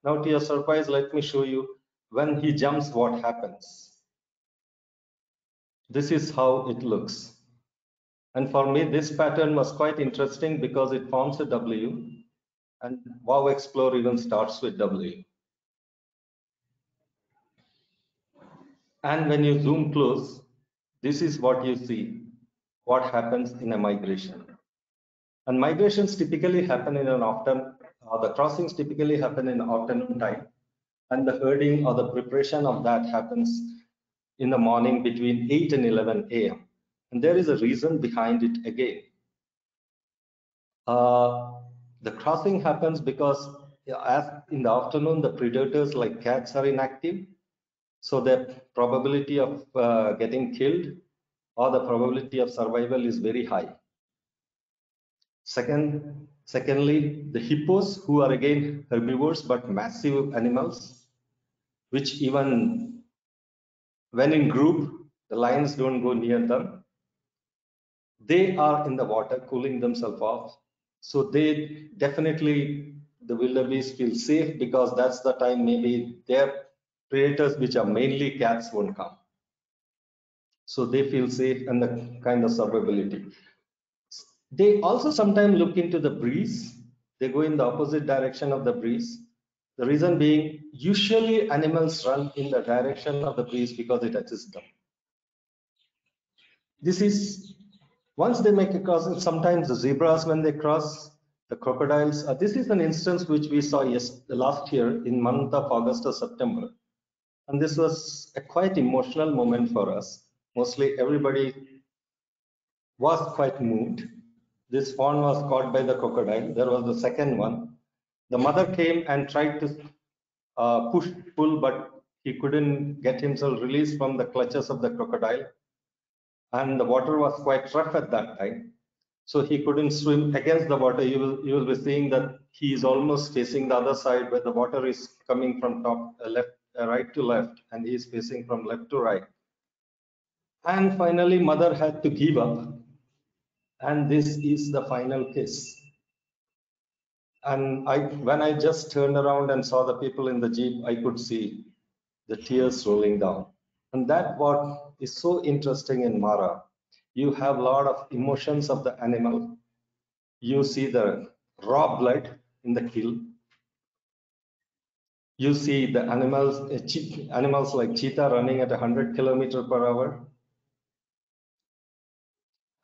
[SPEAKER 5] Now, to your surprise, let me show you when he jumps what happens. This is how it looks. And for me, this pattern was quite interesting because it forms a W. And Wow Explore even starts with W. And when you zoom close, this is what you see, what happens in a migration. And migrations typically happen in an afternoon, the crossings typically happen in afternoon time. And the herding or the preparation of that happens in the morning between 8 and 11 a.m. And there is a reason behind it again. The crossing happens because as in the afternoon, the predators like cats are inactive. So the probability of getting killed or the probability of survival is very high. Secondly, the hippos, who are again herbivores but massive animals, which even when in group, the lions don't go near them. They are in the water cooling themselves off. So they definitely, the wildebeest feel safe because that's the time maybe their predators, which are mainly cats, won't come. So they feel safe and the kind of survivability. They also sometimes look into the breeze. They go in the opposite direction of the breeze. The reason being, usually animals run in the direction of the breeze because it assists them. This is, once they make a crossing, sometimes the zebras when they cross, the crocodiles. This is an instance which we saw last year in month of August or September. And this was a quite emotional moment for us. Mostly everybody was quite moved. This fawn was caught by the crocodile. There was the second one. The mother came and tried to pull, but he couldn't get himself released from the clutches of the crocodile. And the water was quite rough at that time. So he couldn't swim against the water. You will be seeing that he is almost facing the other side where the water is coming from top left right to left, and he is facing from left to right. And finally, mother had to give up. And this is the final kiss. And when I just turned around and saw the people in the Jeep, I could see the tears rolling down. And that what is so interesting in Mara. You have a lot of emotions of the animal. You see the raw blood in the kill. You see the animals like cheetah running at 100 km/h.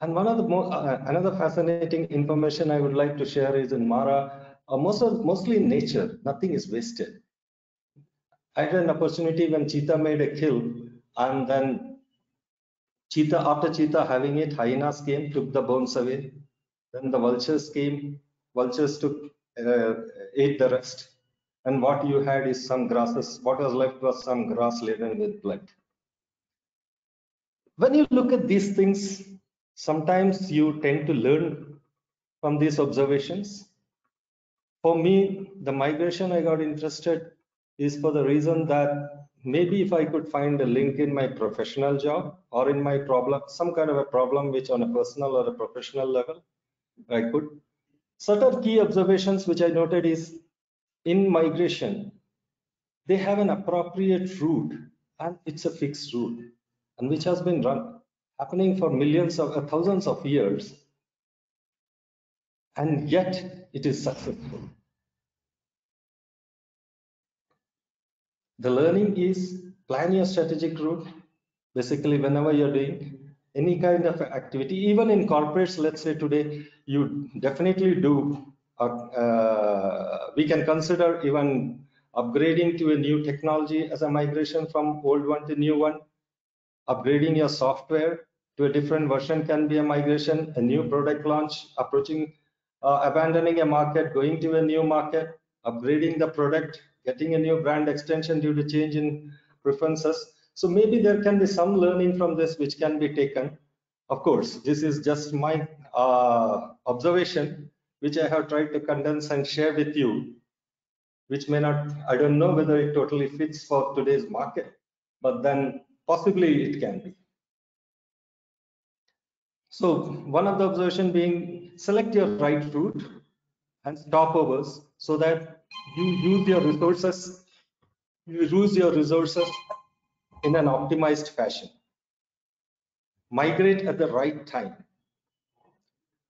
[SPEAKER 5] And one of the another fascinating information I would like to share is in Mara, mostly in nature, nothing is wasted. I had an opportunity when cheetah made a kill, and then after cheetah having it, hyenas came, took the bones away. Then the vultures came, vultures ate the rest. And what you had is some grasses. What was left was some grass laden with blood. When you look at these things, sometimes you tend to learn from these observations. For me, the migration I got interested is for the reason that maybe if I could find a link in my professional job or in my problem, some kind of a problem which on a personal or a professional level, I could. Certain key observations which I noted is in migration, they have an appropriate route and it's a fixed route, and which has been happening for thousands of years, and yet it is successful. The learning is plan your strategic route. Basically, whenever you're doing any kind of activity, even in corporates, let's say today, you definitely do, we can consider even upgrading to a new technology as a migration from old one to new one. Upgrading your software to a different version can be a migration, a new product launch, abandoning a market, going to a new market, upgrading the product, getting a new brand extension due to change in preferences. So maybe there can be some learning from this which can be taken. Of course, this is just my observation, which I have tried to condense and share with you, which may not, I don't know whether it totally fits for today's market, but then possibly it can be. So one of the observation being select your right route and stopovers so that you use your resources in an optimized fashion. Migrate at the right time.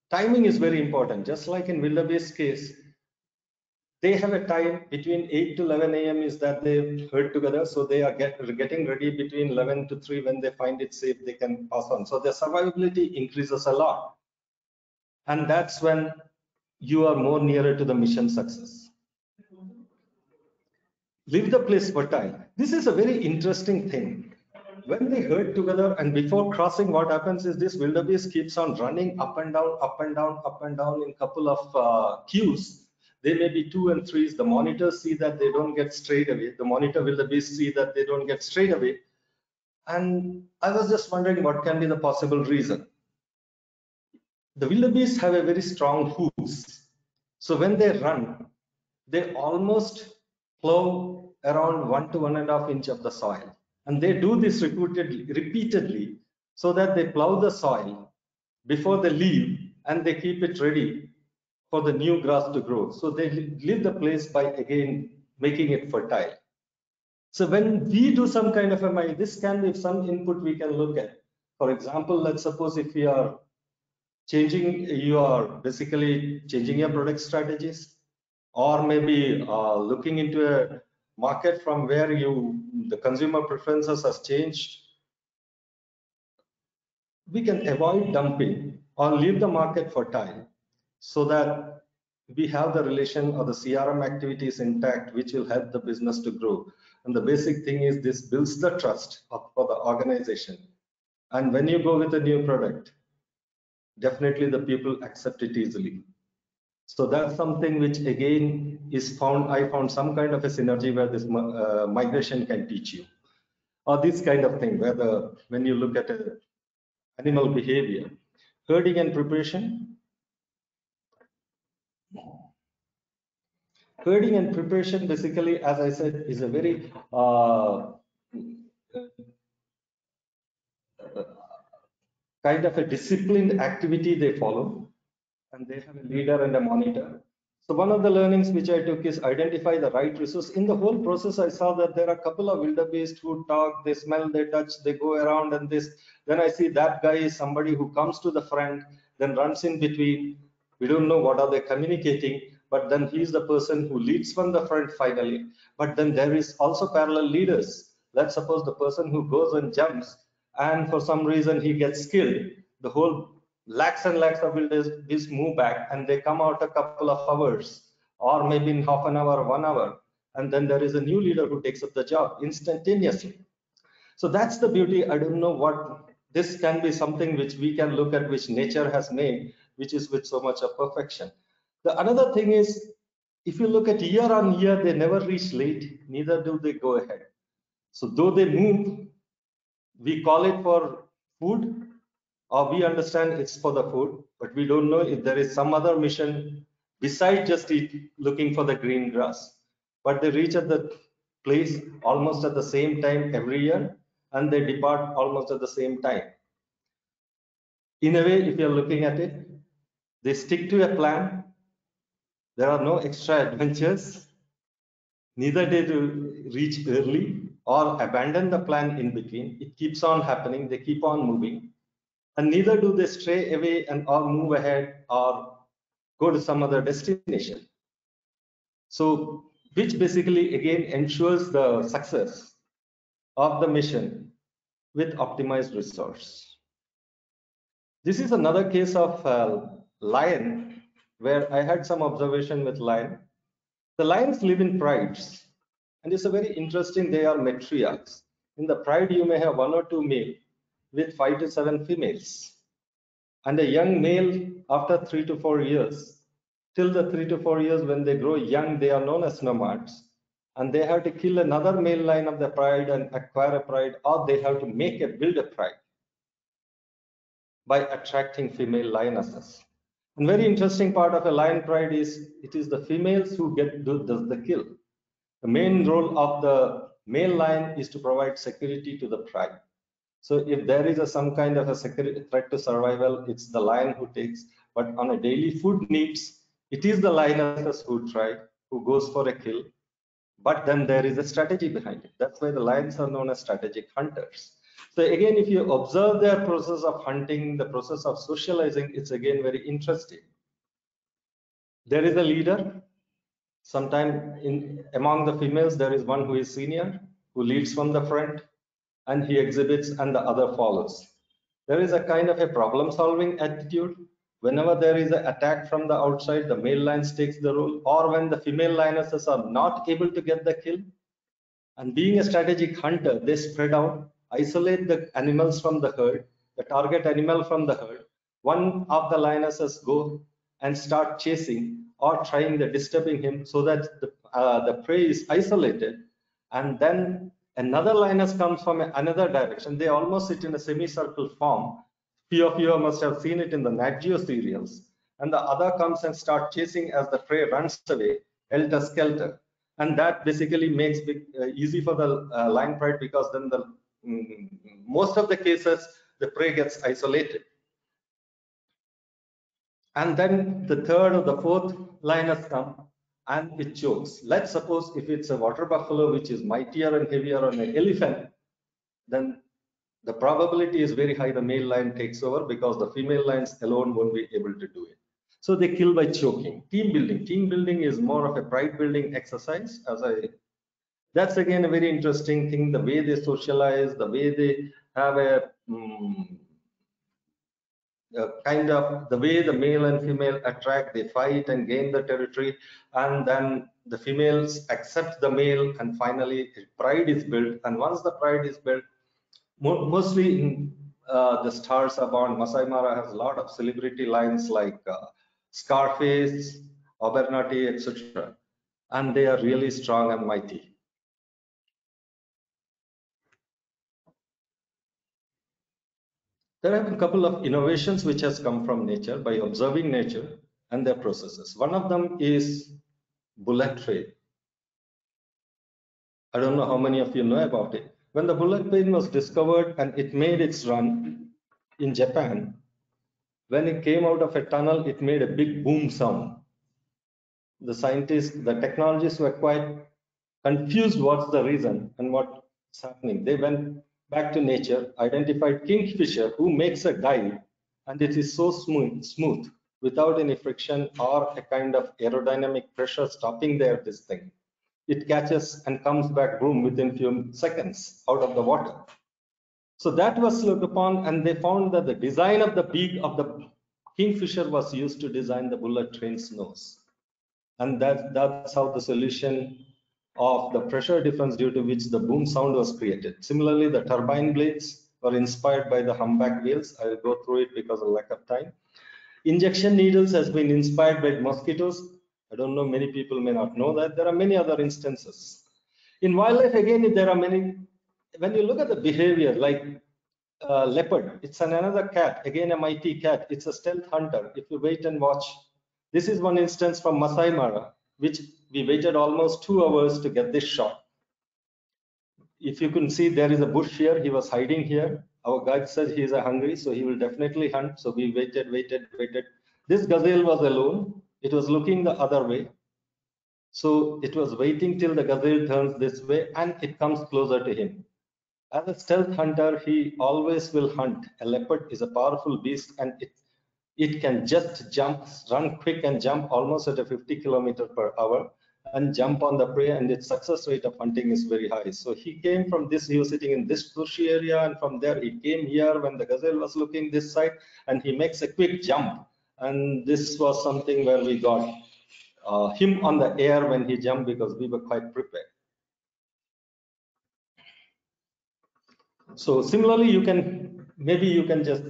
[SPEAKER 5] Timing is very important. Just like in wildebeest case, they have a time between 8 to 11 a.m. is that they herd together. So they are getting ready between 11 to 3 when they find it safe, they can pass on. So their survivability increases a lot. And that's when you are more nearer to the mission success. Leave the place fertile. This is a very interesting thing. When they herd together and before crossing, what happens is this wildebeest keeps on running up and down, up and down, up and down in couple of queues. They may be 2 and 3s. The monitors see that they don't get strayed away. The monitor wildebeest see that they don't get strayed away. And I was just wondering what can be the possible reason. The wildebeest have a very strong hooves. So when they run, they almost plow around 1 to 1.5 inch of the soil. And they do this repeatedly so that they plow the soil before they leave and they keep it ready for the new grass to grow. So they leave the place by again making it fertile. So when we do some kind of this can be some input we can look at. For example, let's suppose if you are basically changing your product strategies, or maybe looking into a market from where the consumer preferences has changed, we can avoid dumping or leave the market fertile so that we have the relation or the CRM activities intact, which will help the business to grow. And the basic thing is this builds the trust for the organization. And when you go with a new product, definitely the people accept it easily. So that's something which again is I found some kind of a synergy where this migration can teach you, or this kind of thing, where when you look at animal behavior, herding and preparation. herding and preparation basically, as I said, is a very kind of a disciplined activity they follow, and they have a leader and a monitor. So one of the learnings which I took is identify the right resource. In the whole process, I saw that there are a couple of wildebeest who talk, they smell, they touch, they go around, and this. Then I see that guy is somebody who comes to the front, then runs in between. We don't know what are they communicating, but then he's the person who leads from the front finally. But then there is also parallel leaders. Let's suppose the person who goes and jumps, and for some reason he gets killed. The whole lakhs and lakhs of wildebeest move back, and they come out a couple of hours, or maybe in half an hour, 1 hour, and then there is a new leader who takes up the job instantaneously. So that's the beauty. I don't know what this can be, something which we can look at, which nature has made, which is with so much of perfection. The another thing is, if you look at year on year, they never reach late, neither do they go ahead. So though they move, we call it for food, or we understand it's for the food, but we don't know if there is some other mission besides just looking for the green grass. But they reach at the place almost at the same time every year, and they depart almost at the same time. In a way, if you're looking at it, they stick to a plan. There are no extra adventures. Neither do they reach early or abandon the plan in between. It keeps on happening. They keep on moving. And neither do they stray away and or move ahead or go to some other destination. So, which basically again ensures the success of the mission with optimized resource. This is another case of lion, where I had some observation with lion. The lions live in prides, and it's a very interesting, they are matriarchs. In the pride, you may have 1 or 2 male with 5 to 7 females. And a young male after 3 to 4 years, till the 3 to 4 years when they grow young, they are known as nomads, and they have to kill another male lion of the pride and acquire a pride, or they have to build a pride by attracting female lionesses. And very interesting part of a lion pride is it is the females who does the kill. The main role of the male lion is to provide security to the pride. So if there is some kind of a security threat to survival, it's the lion who takes. But on a daily food needs, it is the lioness who goes for a kill. But then there is a strategy behind it. That's why the lions are known as strategic hunters. So again, if you observe their process of hunting, the process of socializing, it's again very interesting. There is a leader. Sometime among the females, there is one who is senior, who leads from the front, and he exhibits and the other follows. There is a kind of a problem-solving attitude. Whenever there is an attack from the outside, the male lions takes the role, or when the female lionesses are not able to get the kill. And being a strategic hunter, they spread out, isolate the animals from the herd, the target animal from the herd. One of the lionesses go and start chasing or trying the disturbing him so that the prey is isolated, and then another lioness comes from another direction. They almost sit in a semicircle form. Few of you must have seen it in the Nat Geo serials. And the other comes and start chasing as the prey runs away, helter skelter. And that basically makes it easy for the lion pride, because then most of the cases, the prey gets isolated. And then the third or the fourth lioness come and it chokes. Let's suppose if it's a water buffalo, which is mightier and heavier on an elephant, then the probability is very high the male lion takes over, because the female lions alone won't be able to do it. So they kill by choking. Team building. Team building is more of a pride building exercise. That's again a very interesting thing. The way they socialize, the way they have a kind of the way the male and female attract, they fight and gain the territory, and then the females accept the male, and finally pride is built. And once the pride is built, mostly in the stars are born. Masai Mara has a lot of celebrity lions like Scarface, Abernathy, etc. And they are really strong and mighty. There have been a couple of innovations which has come from nature by observing nature and their processes. One of them is bullet train. I don't know how many of you know about it. When the bullet train was discovered and it made its run in Japan, when it came out of a tunnel, it made a big boom sound. The scientists, the technologists were quite confused what's the reason and what's happening. They went back to nature, identified kingfisher who makes a dive, and it is so smooth without any friction or a kind of aerodynamic pressure stopping this thing. It catches and comes back boom within few seconds out of the water. So that was looked upon, and they found that the design of the beak of the kingfisher was used to design the bullet train's nose. And that's how the solution of the pressure difference due to which the boom sound was created. Similarly, the turbine blades were inspired by the humpback whales. I will go through it because of lack of time. Injection needles has been inspired by mosquitoes. I don't know, many people may not know that. There are many other instances. In wildlife, again, there are many. When you look at the behavior, like leopard, it's another cat, again a mighty cat. It's a stealth hunter. If you wait and watch, this is one instance from Masai Mara, which we waited almost 2 hours to get this shot. If you can see, there is a bush here. He was hiding here. Our guide said he is hungry, so he will definitely hunt. So we waited. This gazelle was alone. It was looking the other way. So it was waiting till the gazelle turns this way and it comes closer to him. As a stealth hunter, he always will hunt. A leopard is a powerful beast, and it can just jump, run quick and jump almost at a 50 km/h and jump on the prey, and its success rate of hunting is very high. So he came from this, he was sitting in this bushy area, and from there he came here when the gazelle was looking this side, and he makes a quick jump. And this was something where we got him on the air when he jumped because we were quite prepared. So similarly, maybe you can just,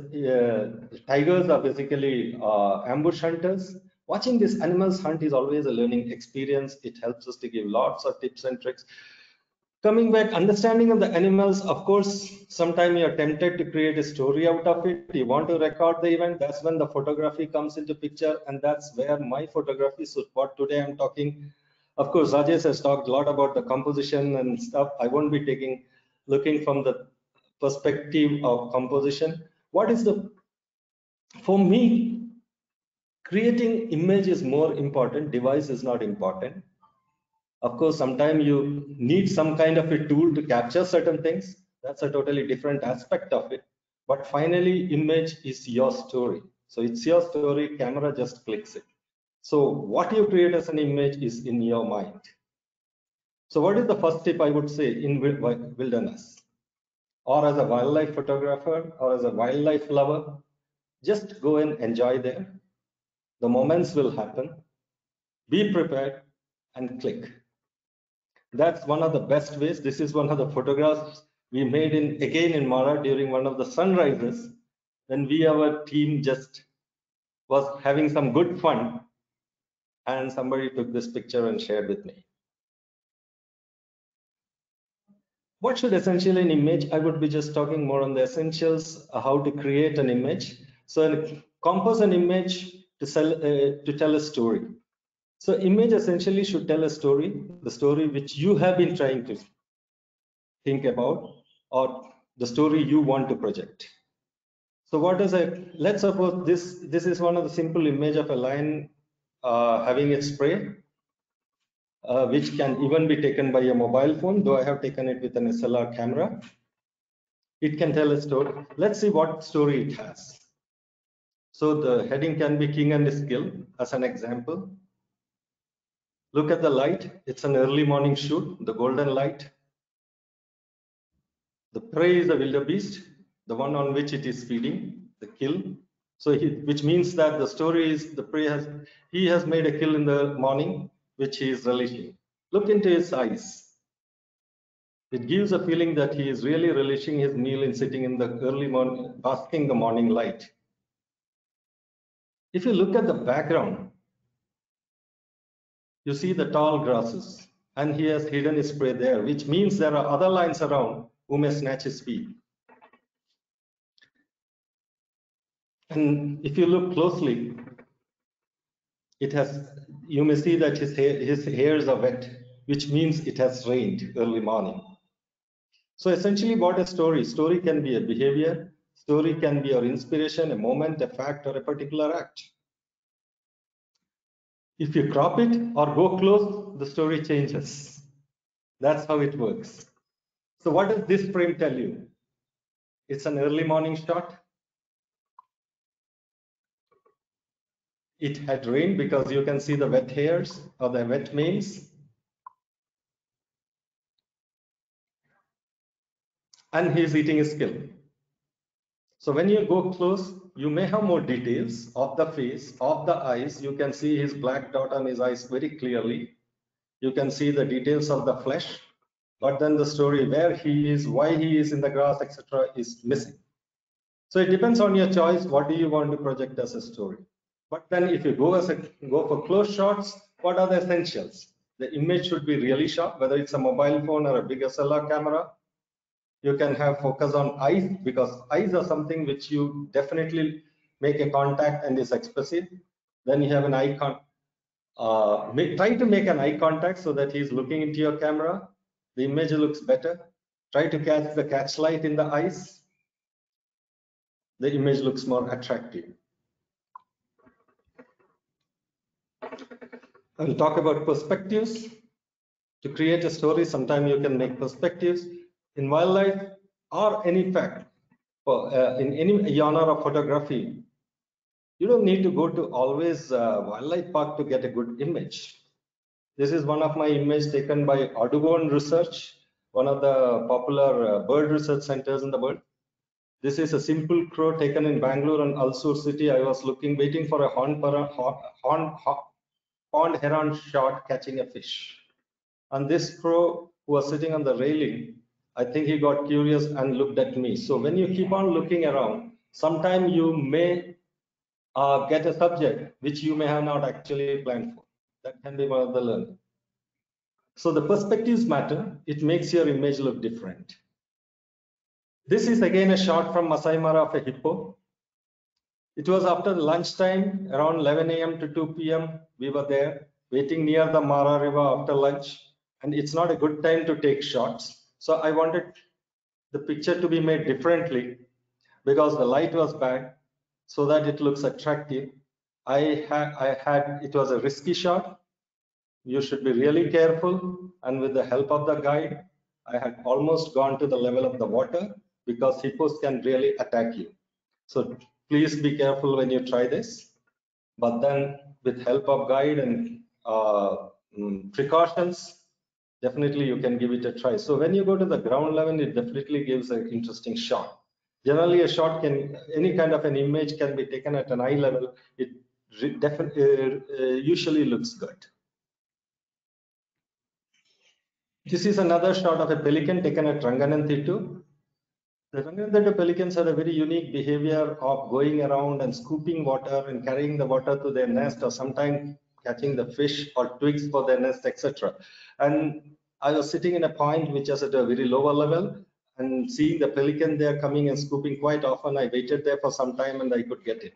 [SPEAKER 5] tigers are basically ambush hunters. Watching these animals hunt is always a learning experience. It helps us to give lots of tips and tricks. Coming back, understanding of the animals, of course, sometimes you're tempted to create a story out of it. You want to record the event. That's when the photography comes into picture, and that's where my photography, so what today I'm talking. Of course, Rajesh has talked a lot about the composition and stuff. I won't be looking from the perspective of composition. For me, creating image is more important, device is not important. Of course, sometimes you need some kind of a tool to capture certain things. That's a totally different aspect of it. But finally, image is your story. So it's your story, camera just clicks it. So what you create as an image is in your mind. So what is the first tip I would say in wilderness? Or as a wildlife photographer or as a wildlife lover, just go and enjoy there. The moments will happen. Be prepared and click. That's one of the best ways. This is one of the photographs we made again in Mara during one of the sunrises, when our team just was having some good fun, and somebody took this picture and shared with me. What should essentially an image? I would be just talking more on the essentials, how to create an image. So compose an image to tell a story. So image essentially should tell a story, the story which you have been trying to think about, or the story you want to project. So what is it? Let's suppose this is one of the simple image of a lion having its prey, which can even be taken by a mobile phone, though I have taken it with an SLR camera. It can tell a story. Let's see what story it has. So the heading can be King and his Kill as an example. Look at the light. It's an early morning shoot, the golden light. The prey is the wildebeest, the one on which it is feeding, the kill. So which means that the story is the prey he has made a kill in the morning, which he is relishing. Look into his eyes. It gives a feeling that he is really relishing his meal in sitting in the early morning, basking the morning light. If you look at the background, you see the tall grasses, and he has hidden his prey there, which means there are other lions around who may snatch his feet. And if you look closely, it has you may see that his hairs are wet, which means it has rained early morning. So essentially what a story can be a behavior, story can be your inspiration, a moment, a fact, or a particular act. If you crop it or go close, the story changes. That's how it works. So what does this frame tell you? It's an early morning shot. It had rained because you can see the wet hairs or the wet manes. And he's eating his kill. So when you go close, you may have more details of the face, of the eyes. You can see his black dot on his eyes very clearly. You can see the details of the flesh, but then the story, where he is, why he is in the grass, etc., is missing. So it depends on your choice. What do you want to project as a story? But then if you go for close shots, what are the essentials? The image should be really sharp, whether it's a mobile phone or a big SLR camera. You can have focus on eyes, because eyes are something which you definitely make a contact and is expressive. Then you have an icon. Try to make an eye contact so that he's looking into your camera. The image looks better. Try to catch the catch light in the eyes. The image looks more attractive. I'll talk about perspectives. To create a story, sometimes you can make perspectives. In wildlife or any fact, in any genre of photography, you don't need to go to always wildlife park to get a good image. This is one of my images taken by Audubon Research, one of the popular bird research centers in the world. This is a simple crow taken in Bangalore and Alsur city. I was waiting for a pond heron shot catching a fish. And this crow who was sitting on the railing, I think he got curious and looked at me. So when you keep on looking around, sometime you may get a subject which you may have not actually planned for. That can be one of the learning. So the perspectives matter. It makes your image look different. This is again a shot from Masai Mara of a hippo. It was after lunchtime, around 11 a.m. to 2 p.m. We were there waiting near the Mara River after lunch. And it's not a good time to take shots. So I wanted the picture to be made differently because the light was bad, so that it looks attractive. It was a risky shot. You should be really careful. And with the help of the guide, I had almost gone to the level of the water because hippos can really attack you. So please be careful when you try this. But then with help of guide and precautions, definitely you can give it a try. So when you go to the ground level, it definitely gives an interesting shot. Generally, a shot can, any kind of an image can be taken at an eye level. It definitely usually looks good. This is another shot of a pelican taken at Ranganathitu. The Ranganathitu pelicans have a very unique behavior of going around and scooping water and carrying the water to their nest, or sometimes catching the fish or twigs for their nest, etc. And I was sitting in a point which is at a very lower level, and seeing the pelican there coming and scooping quite often. I waited there for some time and I could get it.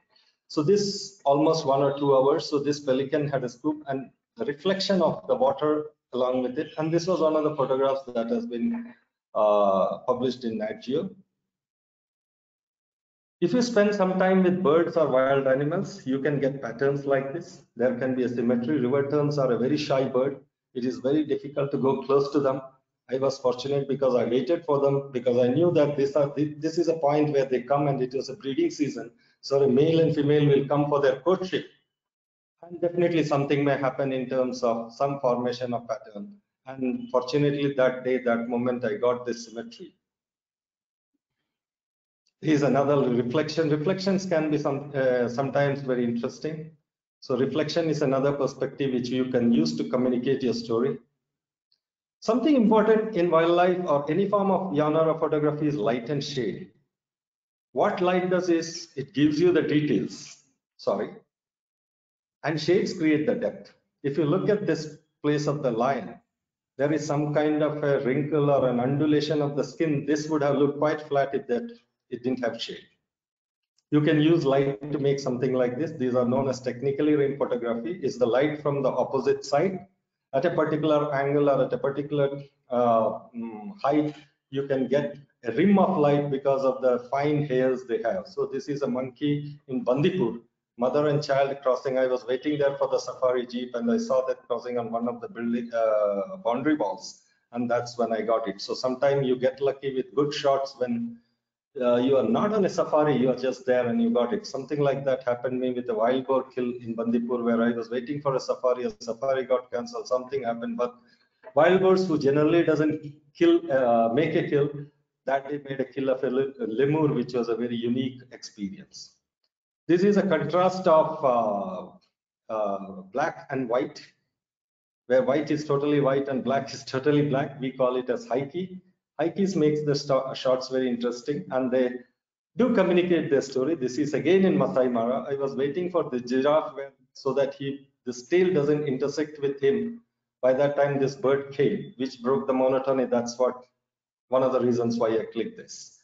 [SPEAKER 5] So this almost 1 or 2 hours. So this pelican had a scoop and the reflection of the water along with it. And this was one of the photographs that has been published in Nat Geo. If you spend some time with birds or wild animals, you can get patterns like this. There can be a symmetry. River terns are a very shy bird. It is very difficult to go close to them. I was fortunate because I waited for them, because I knew that this is a point where they come and it was a breeding season. So a male and female will come for their courtship. And definitely something may happen in terms of some formation of pattern. And fortunately that day, that moment, I got this symmetry. Here's another reflection. Reflections can be sometimes very interesting. So reflection is another perspective which you can use to communicate your story. Something important in wildlife or any form of genre of photography is light and shade. What light does is it gives you the details, and shades create the depth. If you look at this place of the lion, there is some kind of a wrinkle or an undulation of the skin. This would have looked quite flat if it didn't have shade. You can use light to make something like this. These are known as technically rain photography. Is the light from the opposite side at a particular angle or at a particular height. You can get a rim of light because of the fine hairs they have. So this is a monkey in Bandipur, mother and child crossing. I was waiting there for the safari jeep and I saw that crossing on one of the building boundary walls, and that's when I got it. So sometimes you get lucky with good shots when you are not on a safari, you are just there and you got it. Something like that happened to me with a wild boar kill in Bandipur, where I was waiting for a safari got cancelled, something happened. But wild boars who generally doesn't kill, make a kill, that day made a kill of a lemur, which was a very unique experience. This is a contrast of black and white, where white is totally white and black is totally black. We call it as high key. High keys makes the shots very interesting, and they do communicate their story. This is again in Masai Mara. I was waiting for the giraffe so that this tail doesn't intersect with him. By that time, this bird came, which broke the monotony. That's one of the reasons why I clicked this.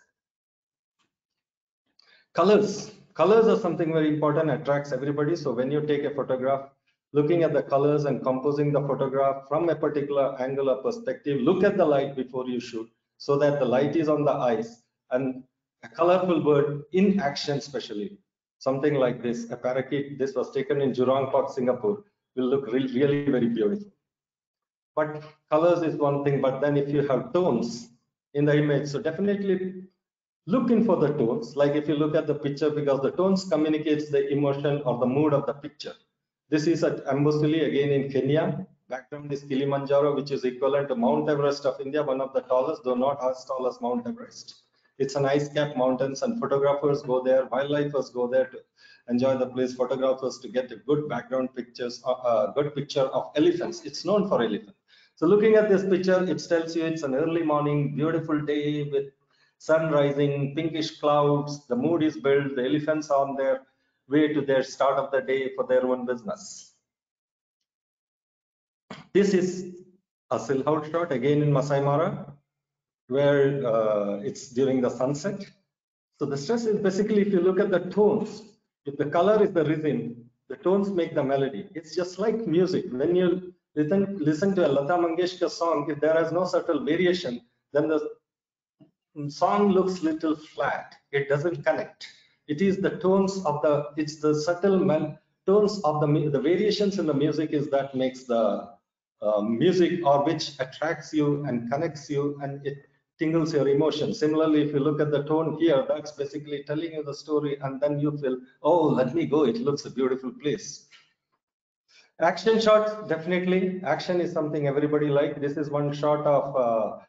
[SPEAKER 5] Colors. Colors are something very important, attracts everybody. So when you take a photograph, looking at the colors and composing the photograph from a particular angle or perspective, look at the light before you shoot, so that the light is on the eyes, and a colorful bird in action, especially something like this, a parakeet. This was taken in Jurong Park, Singapore, will look really very beautiful. But colors is one thing, but then if you have tones in the image, so definitely looking for the tones. Like if you look at the picture, because the tones communicates the emotion or the mood of the picture. This is at Amboseli, again in Kenya. Background is Kilimanjaro, which is equivalent to Mount Everest of India, one of the tallest, though not as tall as Mount Everest. It's an ice-capped mountains, and photographers go there, wildlifers go there to enjoy the place, photographers to get a good background pictures, good picture of elephants. It's known for elephants. So looking at this picture, it tells you it's an early morning, beautiful day with sun rising, pinkish clouds, the mood is built, the elephants are on their way to their start of the day for their own business. This is a silhouette shot again in Masai Mara, where it's during the sunset. So the stress is basically, if you look at the tones, if the color is the rhythm, the tones make the melody. It's just like music. When you listen to a Lata Mangeshkar song, if there is no subtle variation, then the song looks little flat. It doesn't connect. It is the tones of it's the subtle tones of the variations in the music is that makes the music, or which attracts you and connects you, and it tingles your emotion. Similarly, if you look at the tone here, that's basically telling you the story, and then you feel, oh, let me go, it looks a beautiful place. Action shots, definitely. Action is something everybody likes. This is one shot of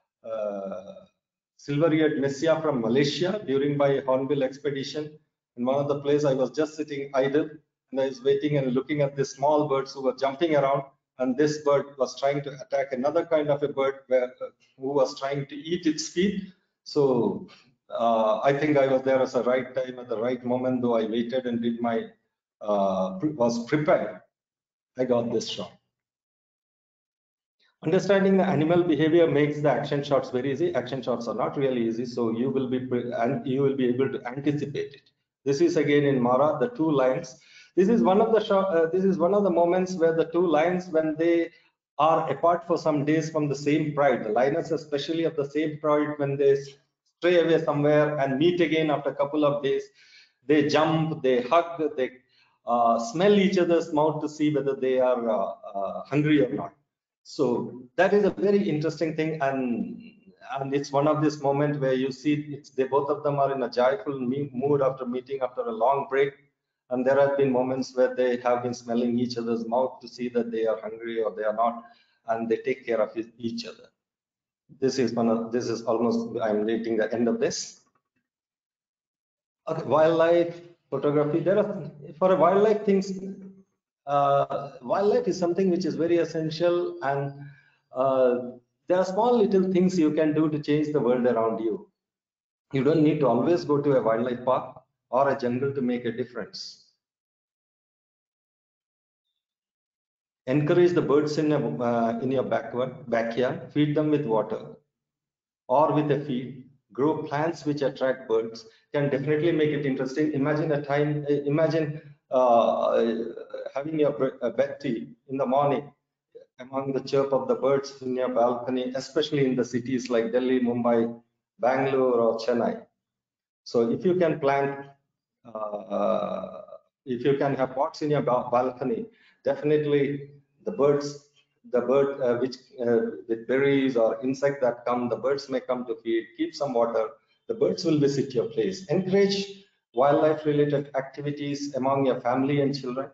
[SPEAKER 5] silver-eared Messia from Malaysia during my Hornbill expedition. In one of the places, I was just sitting idle, and I was waiting and looking at the small birds who were jumping around, and this bird was trying to attack another kind of a bird who was trying to eat its feet. So I think I was there at the right time, at the right moment, though I waited and did my, was prepared. I got this shot. Understanding the animal behavior makes the action shots very easy. Action shots are not really easy, so you will be able to anticipate it. This is again in Mara, the two lions. This is one of the this is one of the moments where the two lions, when they are apart for some days from the same pride, the lioness especially of the same pride, when they stray away somewhere and meet again after a couple of days, they jump, they hug, they smell each other's mouth to see whether they are hungry or not. So that is a very interesting thing, and it's one of this moment where you see they both of them are in a joyful mood after meeting after a long break, and there have been moments where they have been smelling each other's mouth to see that they are hungry or they are not, and they take care of each other. This is almost, I'm reaching the end of this. Okay, wildlife photography. There are, for a wildlife things. Wildlife is something which is very essential, and there are small little things you can do to change the world around you. You don't need to always go to a wildlife park or a jungle to make a difference. Encourage the birds in your backyard. Feed them with water or with a feed. grow plants which attract birds can definitely make it interesting. Imagine having a bed tea in the morning among the chirp of the birds in your balcony, especially in the cities like Delhi, Mumbai, Bangalore, or Chennai. So if you can plant, if you can have pots in your balcony, definitely the birds, with berries or insect that come, the birds may come to feed. Keep some water. The birds will visit your place. Encourage wildlife-related activities among your family and children.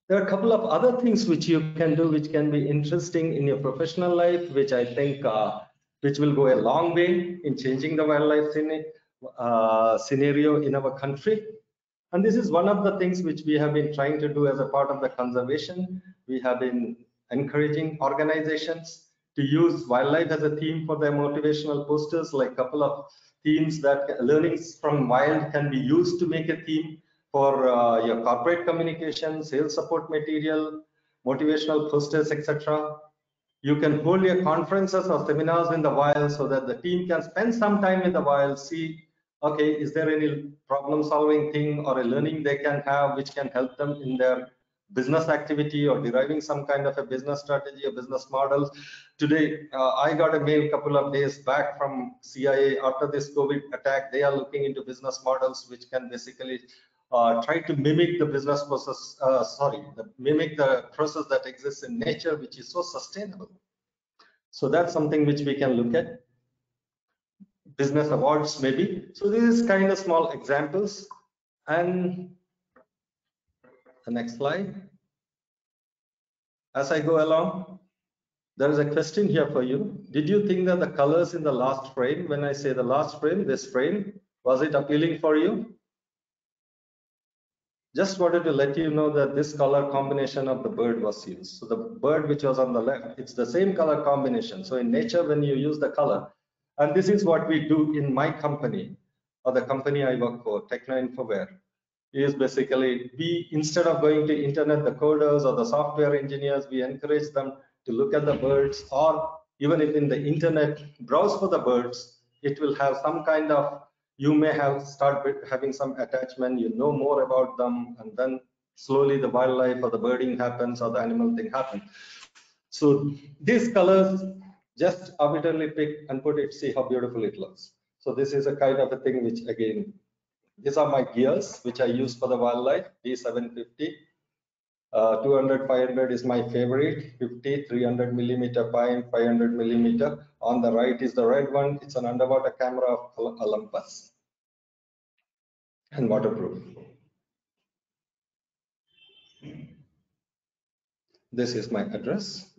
[SPEAKER 5] There are a couple of other things which you can do, which can be interesting in your professional life, which I think which will go a long way in changing the wildlife scenario in our country. And this is one of the things which we have been trying to do as a part of the conservation. We have been encouraging organizations to use wildlife as a theme for their motivational posters, like a couple of themes that learnings from wild can be used to make a theme for your corporate communication, sales support material, motivational posters, etc. You can hold your conferences or seminars in the wild so that the team can spend some time in the wild, see, okay, is there any problem solving thing or a learning they can have which can help them in their business activity or deriving some kind of a business strategy or business models. Today, I got a mail a couple of days back from CIA after this COVID attack. They are looking into business models which can basically try to mimic the business process, mimic the process that exists in nature, which is so sustainable. So that's something which we can look at. Business awards maybe. So this is kind of small examples. And the next slide. As I go along, there is a question here for you. Did you think that the colors in the last frame, when I say the last frame, this frame, was it appealing for you? Just wanted to let you know that this color combination of the bird was used. So the bird which was on the left, it's the same color combination. So in nature, when you use the color, and this is what we do in my company, or the company I work for, Techno-Infoware, is basically we, instead of going to internet, the coders or the software engineers, we encourage them to look at the birds, or even if in the internet, browse for the birds. It will have some kind of, you may have having some attachment, you know more about them, and then slowly the wildlife or the birding happens or the animal thing happens. So these colors, just arbitrarily pick and put it, see how beautiful it looks. So this is a kind of a thing which, again, these are my gears which I use for the wildlife. D750, 200, 500 is my favorite. 50, 300 millimeter pine, 500 millimeter. On the right is the red one. It's an underwater camera of Olympus and waterproof. This is my address.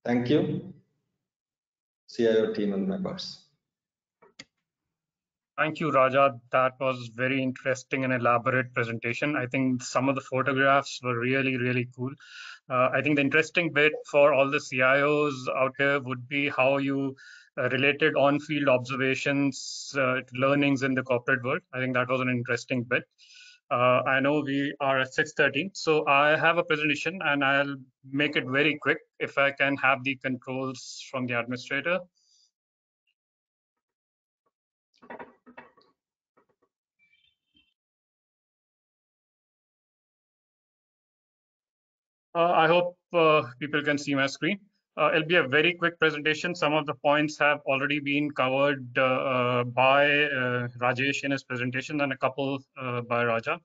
[SPEAKER 5] Thank you, CIO team and members.
[SPEAKER 3] Thank you, Raja. That was very interesting and elaborate presentation. I think some of the photographs were really, really cool. I think the interesting bit for all the CIOs out here would be how you related on-field observations, learnings in the corporate world. I think that was an interesting bit. I know we are at 6:30, so I have a presentation and I'll make it very quick if I can have the controls from the administrator. I hope people can see my screen. It'll be a very quick presentation. Some of the points have already been covered by Rajesh in his presentation and a couple by Raja,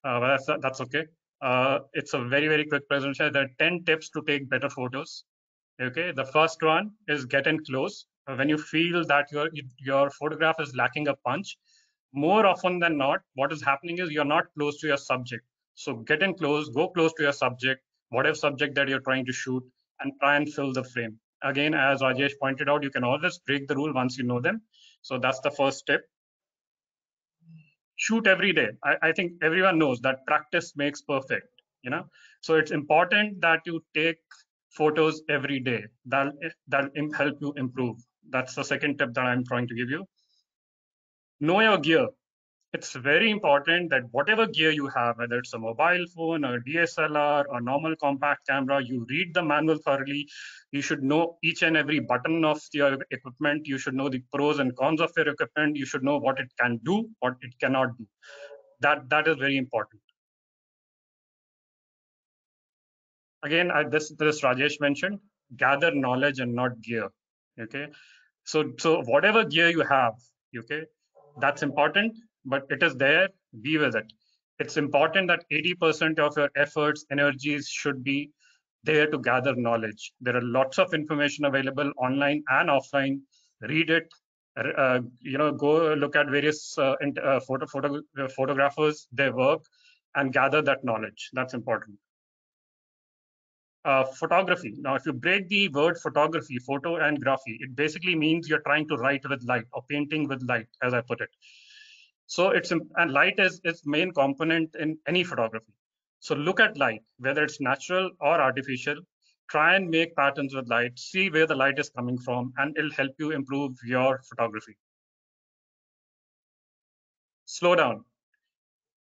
[SPEAKER 3] but that's okay. It's a very, very quick presentation. There are 10 tips to take better photos. Okay, the first one is get in close. When you feel that your photograph is lacking a punch, more often than not, what is happening is you're not close to your subject. So get in close, go close to your subject, whatever subject that you're trying to shoot, and try and fill the frame. Again, as Rajesh pointed out, you can always break the rule once you know them. So that's the first tip. Shoot every day. I think everyone knows that practice makes perfect, you know. So it's important that you take photos every day. That'll help you improve. That's the second tip that I'm trying to give you. Know your gear. it's very important that whatever gear you have, whether it's a mobile phone or DSLR or normal compact camera, you read the manual thoroughly. You should know each and every button of your equipment. You should know the pros and cons of your equipment. You should know what it can do, what it cannot do. That is very important. Again, this Rajesh mentioned, gather knowledge and not gear. Okay, so whatever gear you have, okay, that's important, but it is there. Be with it. It's important that 80% of your efforts, energies should be there to gather knowledge. There are lots of information available online and offline. Read it. Go look at various photographers, their work, and gather that knowledge. That's important. Photography. Now, if you break the word photography, photo and graphy, it basically means you're trying to write with light or painting with light, as I put it. So and light is its main component in any photography. So look at light, whether it's natural or artificial. Try and make patterns with light, see where the light is coming from, and it'll help you improve your photography. Slow down.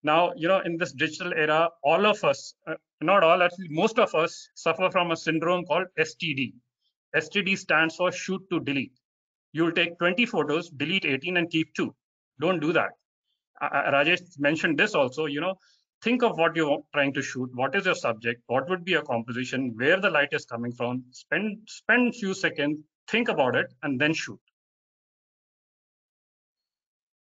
[SPEAKER 3] Now, in this digital era, all of us, not all, actually, most of us suffer from a syndrome called STD. STD stands for shoot to delete. You'll take 20 photos, delete 18 and keep 2. Don't do that. Rajesh mentioned this also, think of what you're trying to shoot. What is your subject? What would be your composition? Where the light is coming from? Spend a few seconds, think about it, and then shoot.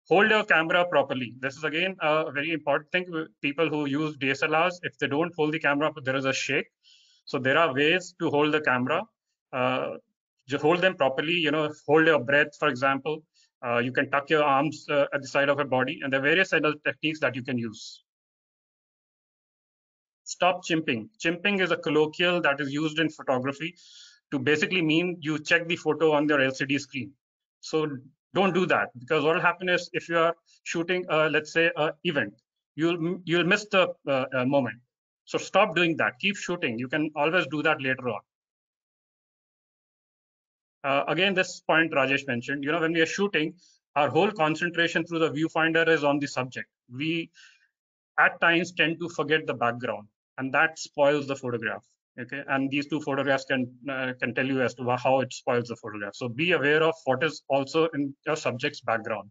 [SPEAKER 3] Hold your camera properly. This is again a very important thing. People who use DSLRs, if they don't hold the camera, there is a shake. So there are ways to hold the camera. Just hold them properly. Hold your breath, for example. You can tuck your arms at the side of your body, and there are various other techniques that you can use. Stop chimping. Chimping is a colloquial that is used in photography to basically mean you check the photo on your LCD screen. So don't do that, because what will happen is if you are shooting, let's say, an event, you'll miss the moment. So stop doing that. Keep shooting. You can always do that later on. Again, this point Rajesh mentioned, when we are shooting, our whole concentration through the viewfinder is on the subject. We at times tend to forget the background, and that spoils the photograph. Okay, and these two photographs can tell you as to how it spoils the photograph. So be aware of what is also in your subject's background.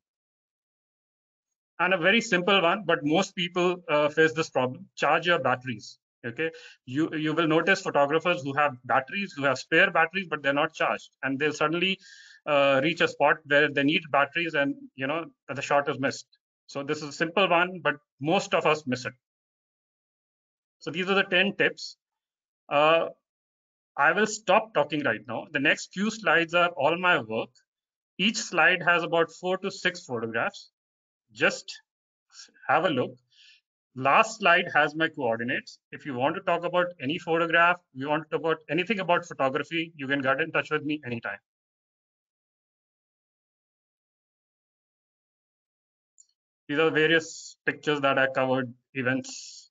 [SPEAKER 3] And a very simple one, but most people face this problem: charge your batteries. Okay, you will notice photographers who have batteries, who have spare batteries, but they're not charged, and they'll suddenly reach a spot where they need batteries, and the shot is missed. So this is a simple one, but most of us miss it. So these are the 10 tips. I will stop talking right now. The next few slides are all my work. Each slide has about 4 to 6 photographs. Just have a look. Last slide has my coordinates. If you want to talk about any photograph, you want to talk about anything about photography, you can get in touch with me anytime. These are various pictures that I covered, events.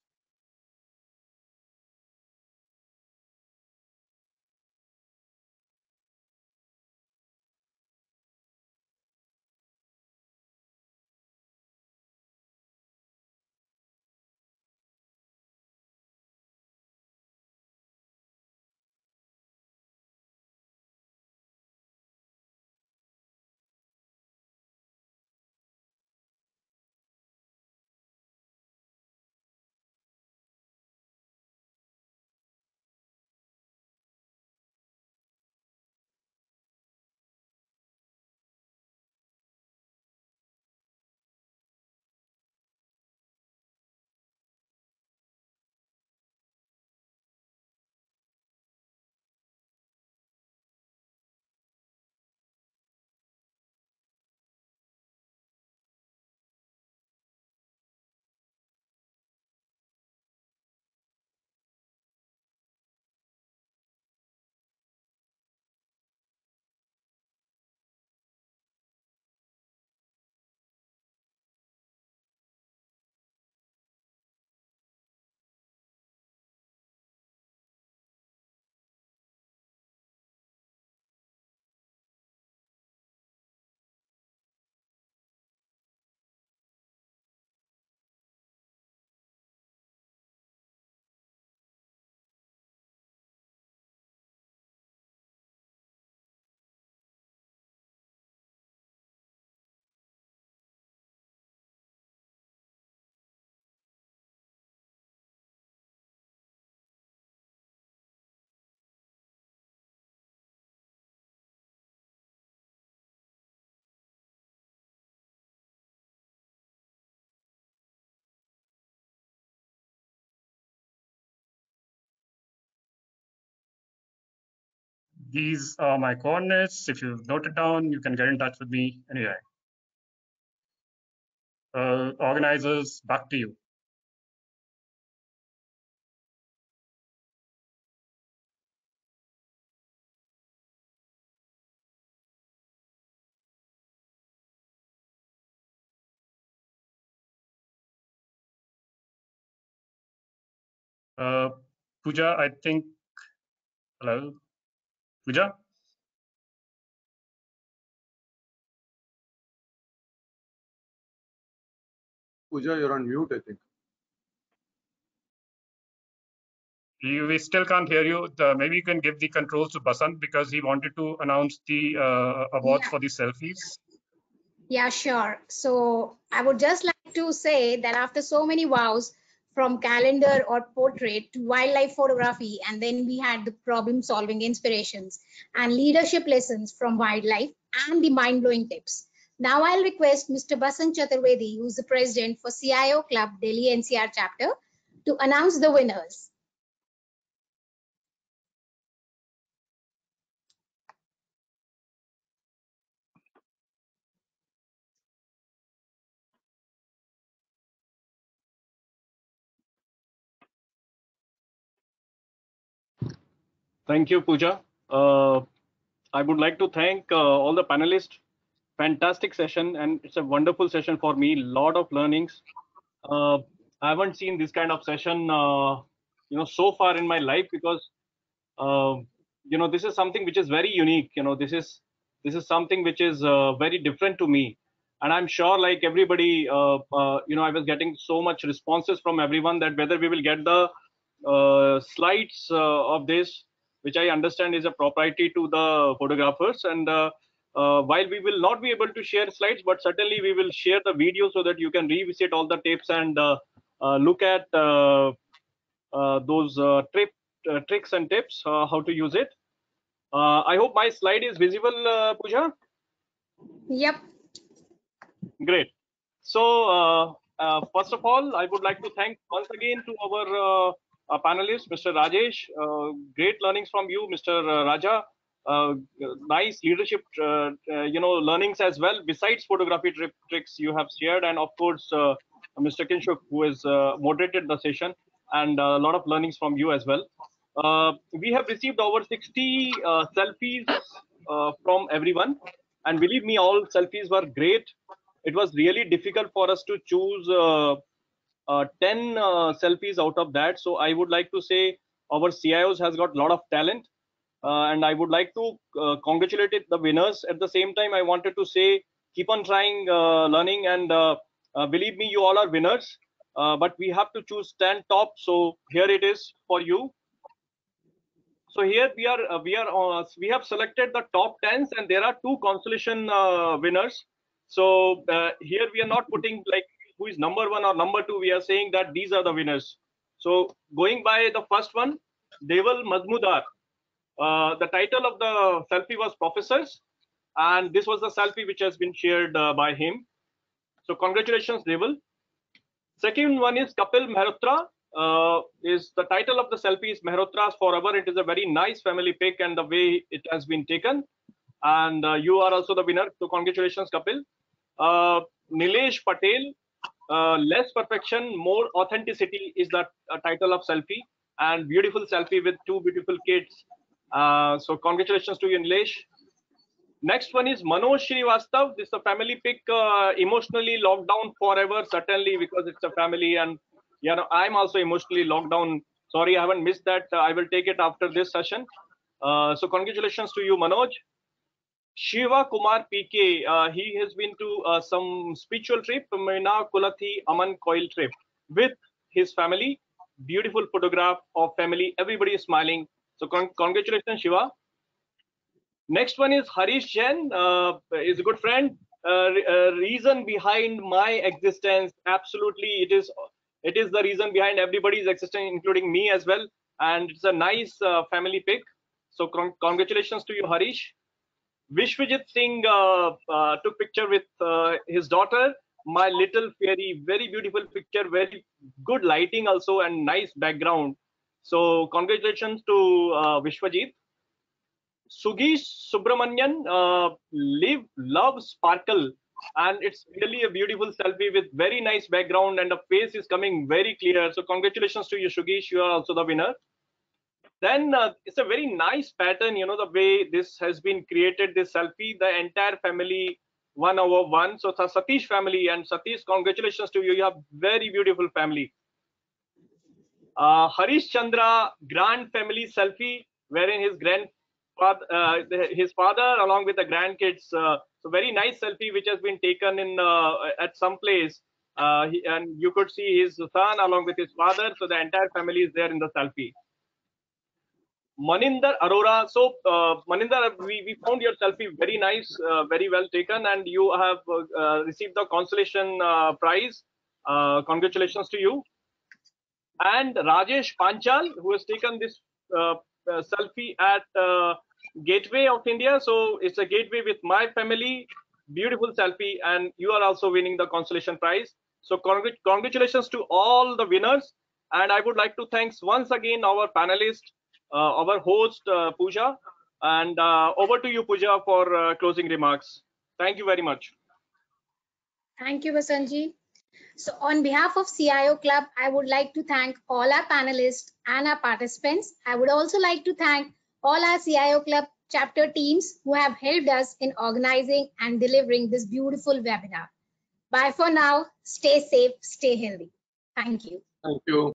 [SPEAKER 3] These are my coordinates. If you've noted down, you can get in touch with me anyway. Organizers, back to you. Pooja, I think, hello, Pooja?
[SPEAKER 4] Pooja, you're on mute, I think.
[SPEAKER 3] We still can't hear you. Maybe you can give the controls to Basant because he wanted to announce the awards for the selfies.
[SPEAKER 1] Yeah, sure. So I would just like to say that after so many wows, from calendar or portrait to wildlife photography, and then we had the problem solving inspirations and leadership lessons from wildlife and the mind blowing tips. Now I'll request Mr. Basant Chaturvedi, who's the president for CIO Club Delhi NCR chapter, to announce the winners.
[SPEAKER 6] Thank you, Pooja. I would like to thank all the panelists. Fantastic session, and it's a wonderful session for me. Lot of learnings. I haven't seen this kind of session, so far in my life because, this is something which is very unique. This is something which is very different to me, and I'm sure, like everybody, I was getting so much responses from everyone that whether we will get the slides of this, which I understand is a propriety to the photographers. And while we will not be able to share slides, but certainly we will share the video so that you can revisit all the tapes and look at those tricks and tips, how to use it. I hope my slide is visible, Pooja.
[SPEAKER 1] Yep.
[SPEAKER 6] Great. So first of all, I would like to thank once again to our panelist, Mr. Rajesh. Great learnings from you, Mr. Raja. Nice leadership, learnings as well. Besides photography tricks you have shared, and of course, Mr. Kinshuk, who has moderated the session, and a lot of learnings from you as well. We have received over 60 selfies from everyone, and believe me, all selfies were great. It was really difficult for us to choose 10 selfies out of that. So I would like to say our CIOs has got a lot of talent, and I would like to congratulate the winners. At the same time, I wanted to say keep on trying, learning, and believe me, you all are winners. But we have to choose 10 top. So here it is for you. So here we have selected the top 10s, and there are two consolation winners. So here we are not putting like who is number one or number two. We are saying that these are the winners. So going by the first one, Deval Mazmudar. The title of the selfie was Professors, and this was the selfie which has been shared by him. So congratulations, Deval. Second one is Kapil Mehrotra. Is the title of the selfie is Mehrotra's Forever. It is a very nice family pic, and the way it has been taken. And you are also the winner. So congratulations, Kapil. Nilesh Patel. Less perfection, more authenticity is the title of selfie, and beautiful selfie with two beautiful kids. So congratulations to you, Nilesh. Next one is Manoj Srivastav. This is a family pic, emotionally locked down forever, certainly because it's a family, and I'm also emotionally locked down. Sorry, I haven't missed that. I will take it after this session. So congratulations to you, Manoj. Shiva Kumar PK, he has been to some spiritual trip, Meena Kulathi Aman Coil trip with his family. Beautiful photograph of family. Everybody is smiling. So congratulations, Shiva. Next one is Harish Jain, is a good friend. Reason behind my existence, absolutely, it is the reason behind everybody's existence, including me as well. And it's a nice family pic. So congratulations to you, Harish. Vishwajit Singh took picture with his daughter, My Little Fairy. Very beautiful picture, very good lighting also, and nice background. So congratulations to Vishwajit. Sugeesh Subramanian, Live, Love, Sparkle. And it's really a beautiful selfie with very nice background, and the face is coming very clear. So congratulations to you, Sugeesh. You are also the winner. Then it's a very nice pattern, you know, the way this has been created, this selfie, the entire family 1/1. So the Satish family, and Satish, congratulations to you. You have very beautiful family. Harish Chandra grand family selfie, wherein his father along with the grandkids. So very nice selfie which has been taken in at some place, and you could see his son along with his father. So the entire family is there in the selfie. Maninder Arora. So Maninder, we found your selfie very nice, very well taken, and you have received the consolation prize. Congratulations to you. And Rajesh Panchal, who has taken this selfie at Gateway of India. So it's a gateway with my family, beautiful selfie, and you are also winning the consolation prize. So congratulations to all the winners. And I would like to thank once again our panelist, our host, Pooja. And over to you, Pooja, for closing remarks. Thank you very much.
[SPEAKER 1] Thank you, Vasanji. So on behalf of CIO Club, I would like to thank all our panelists and our participants. I would also like to thank all our CIO Club chapter teams who have helped us in organizing and delivering this beautiful webinar. Bye for now. Stay safe, stay healthy. Thank you.
[SPEAKER 4] Thank you.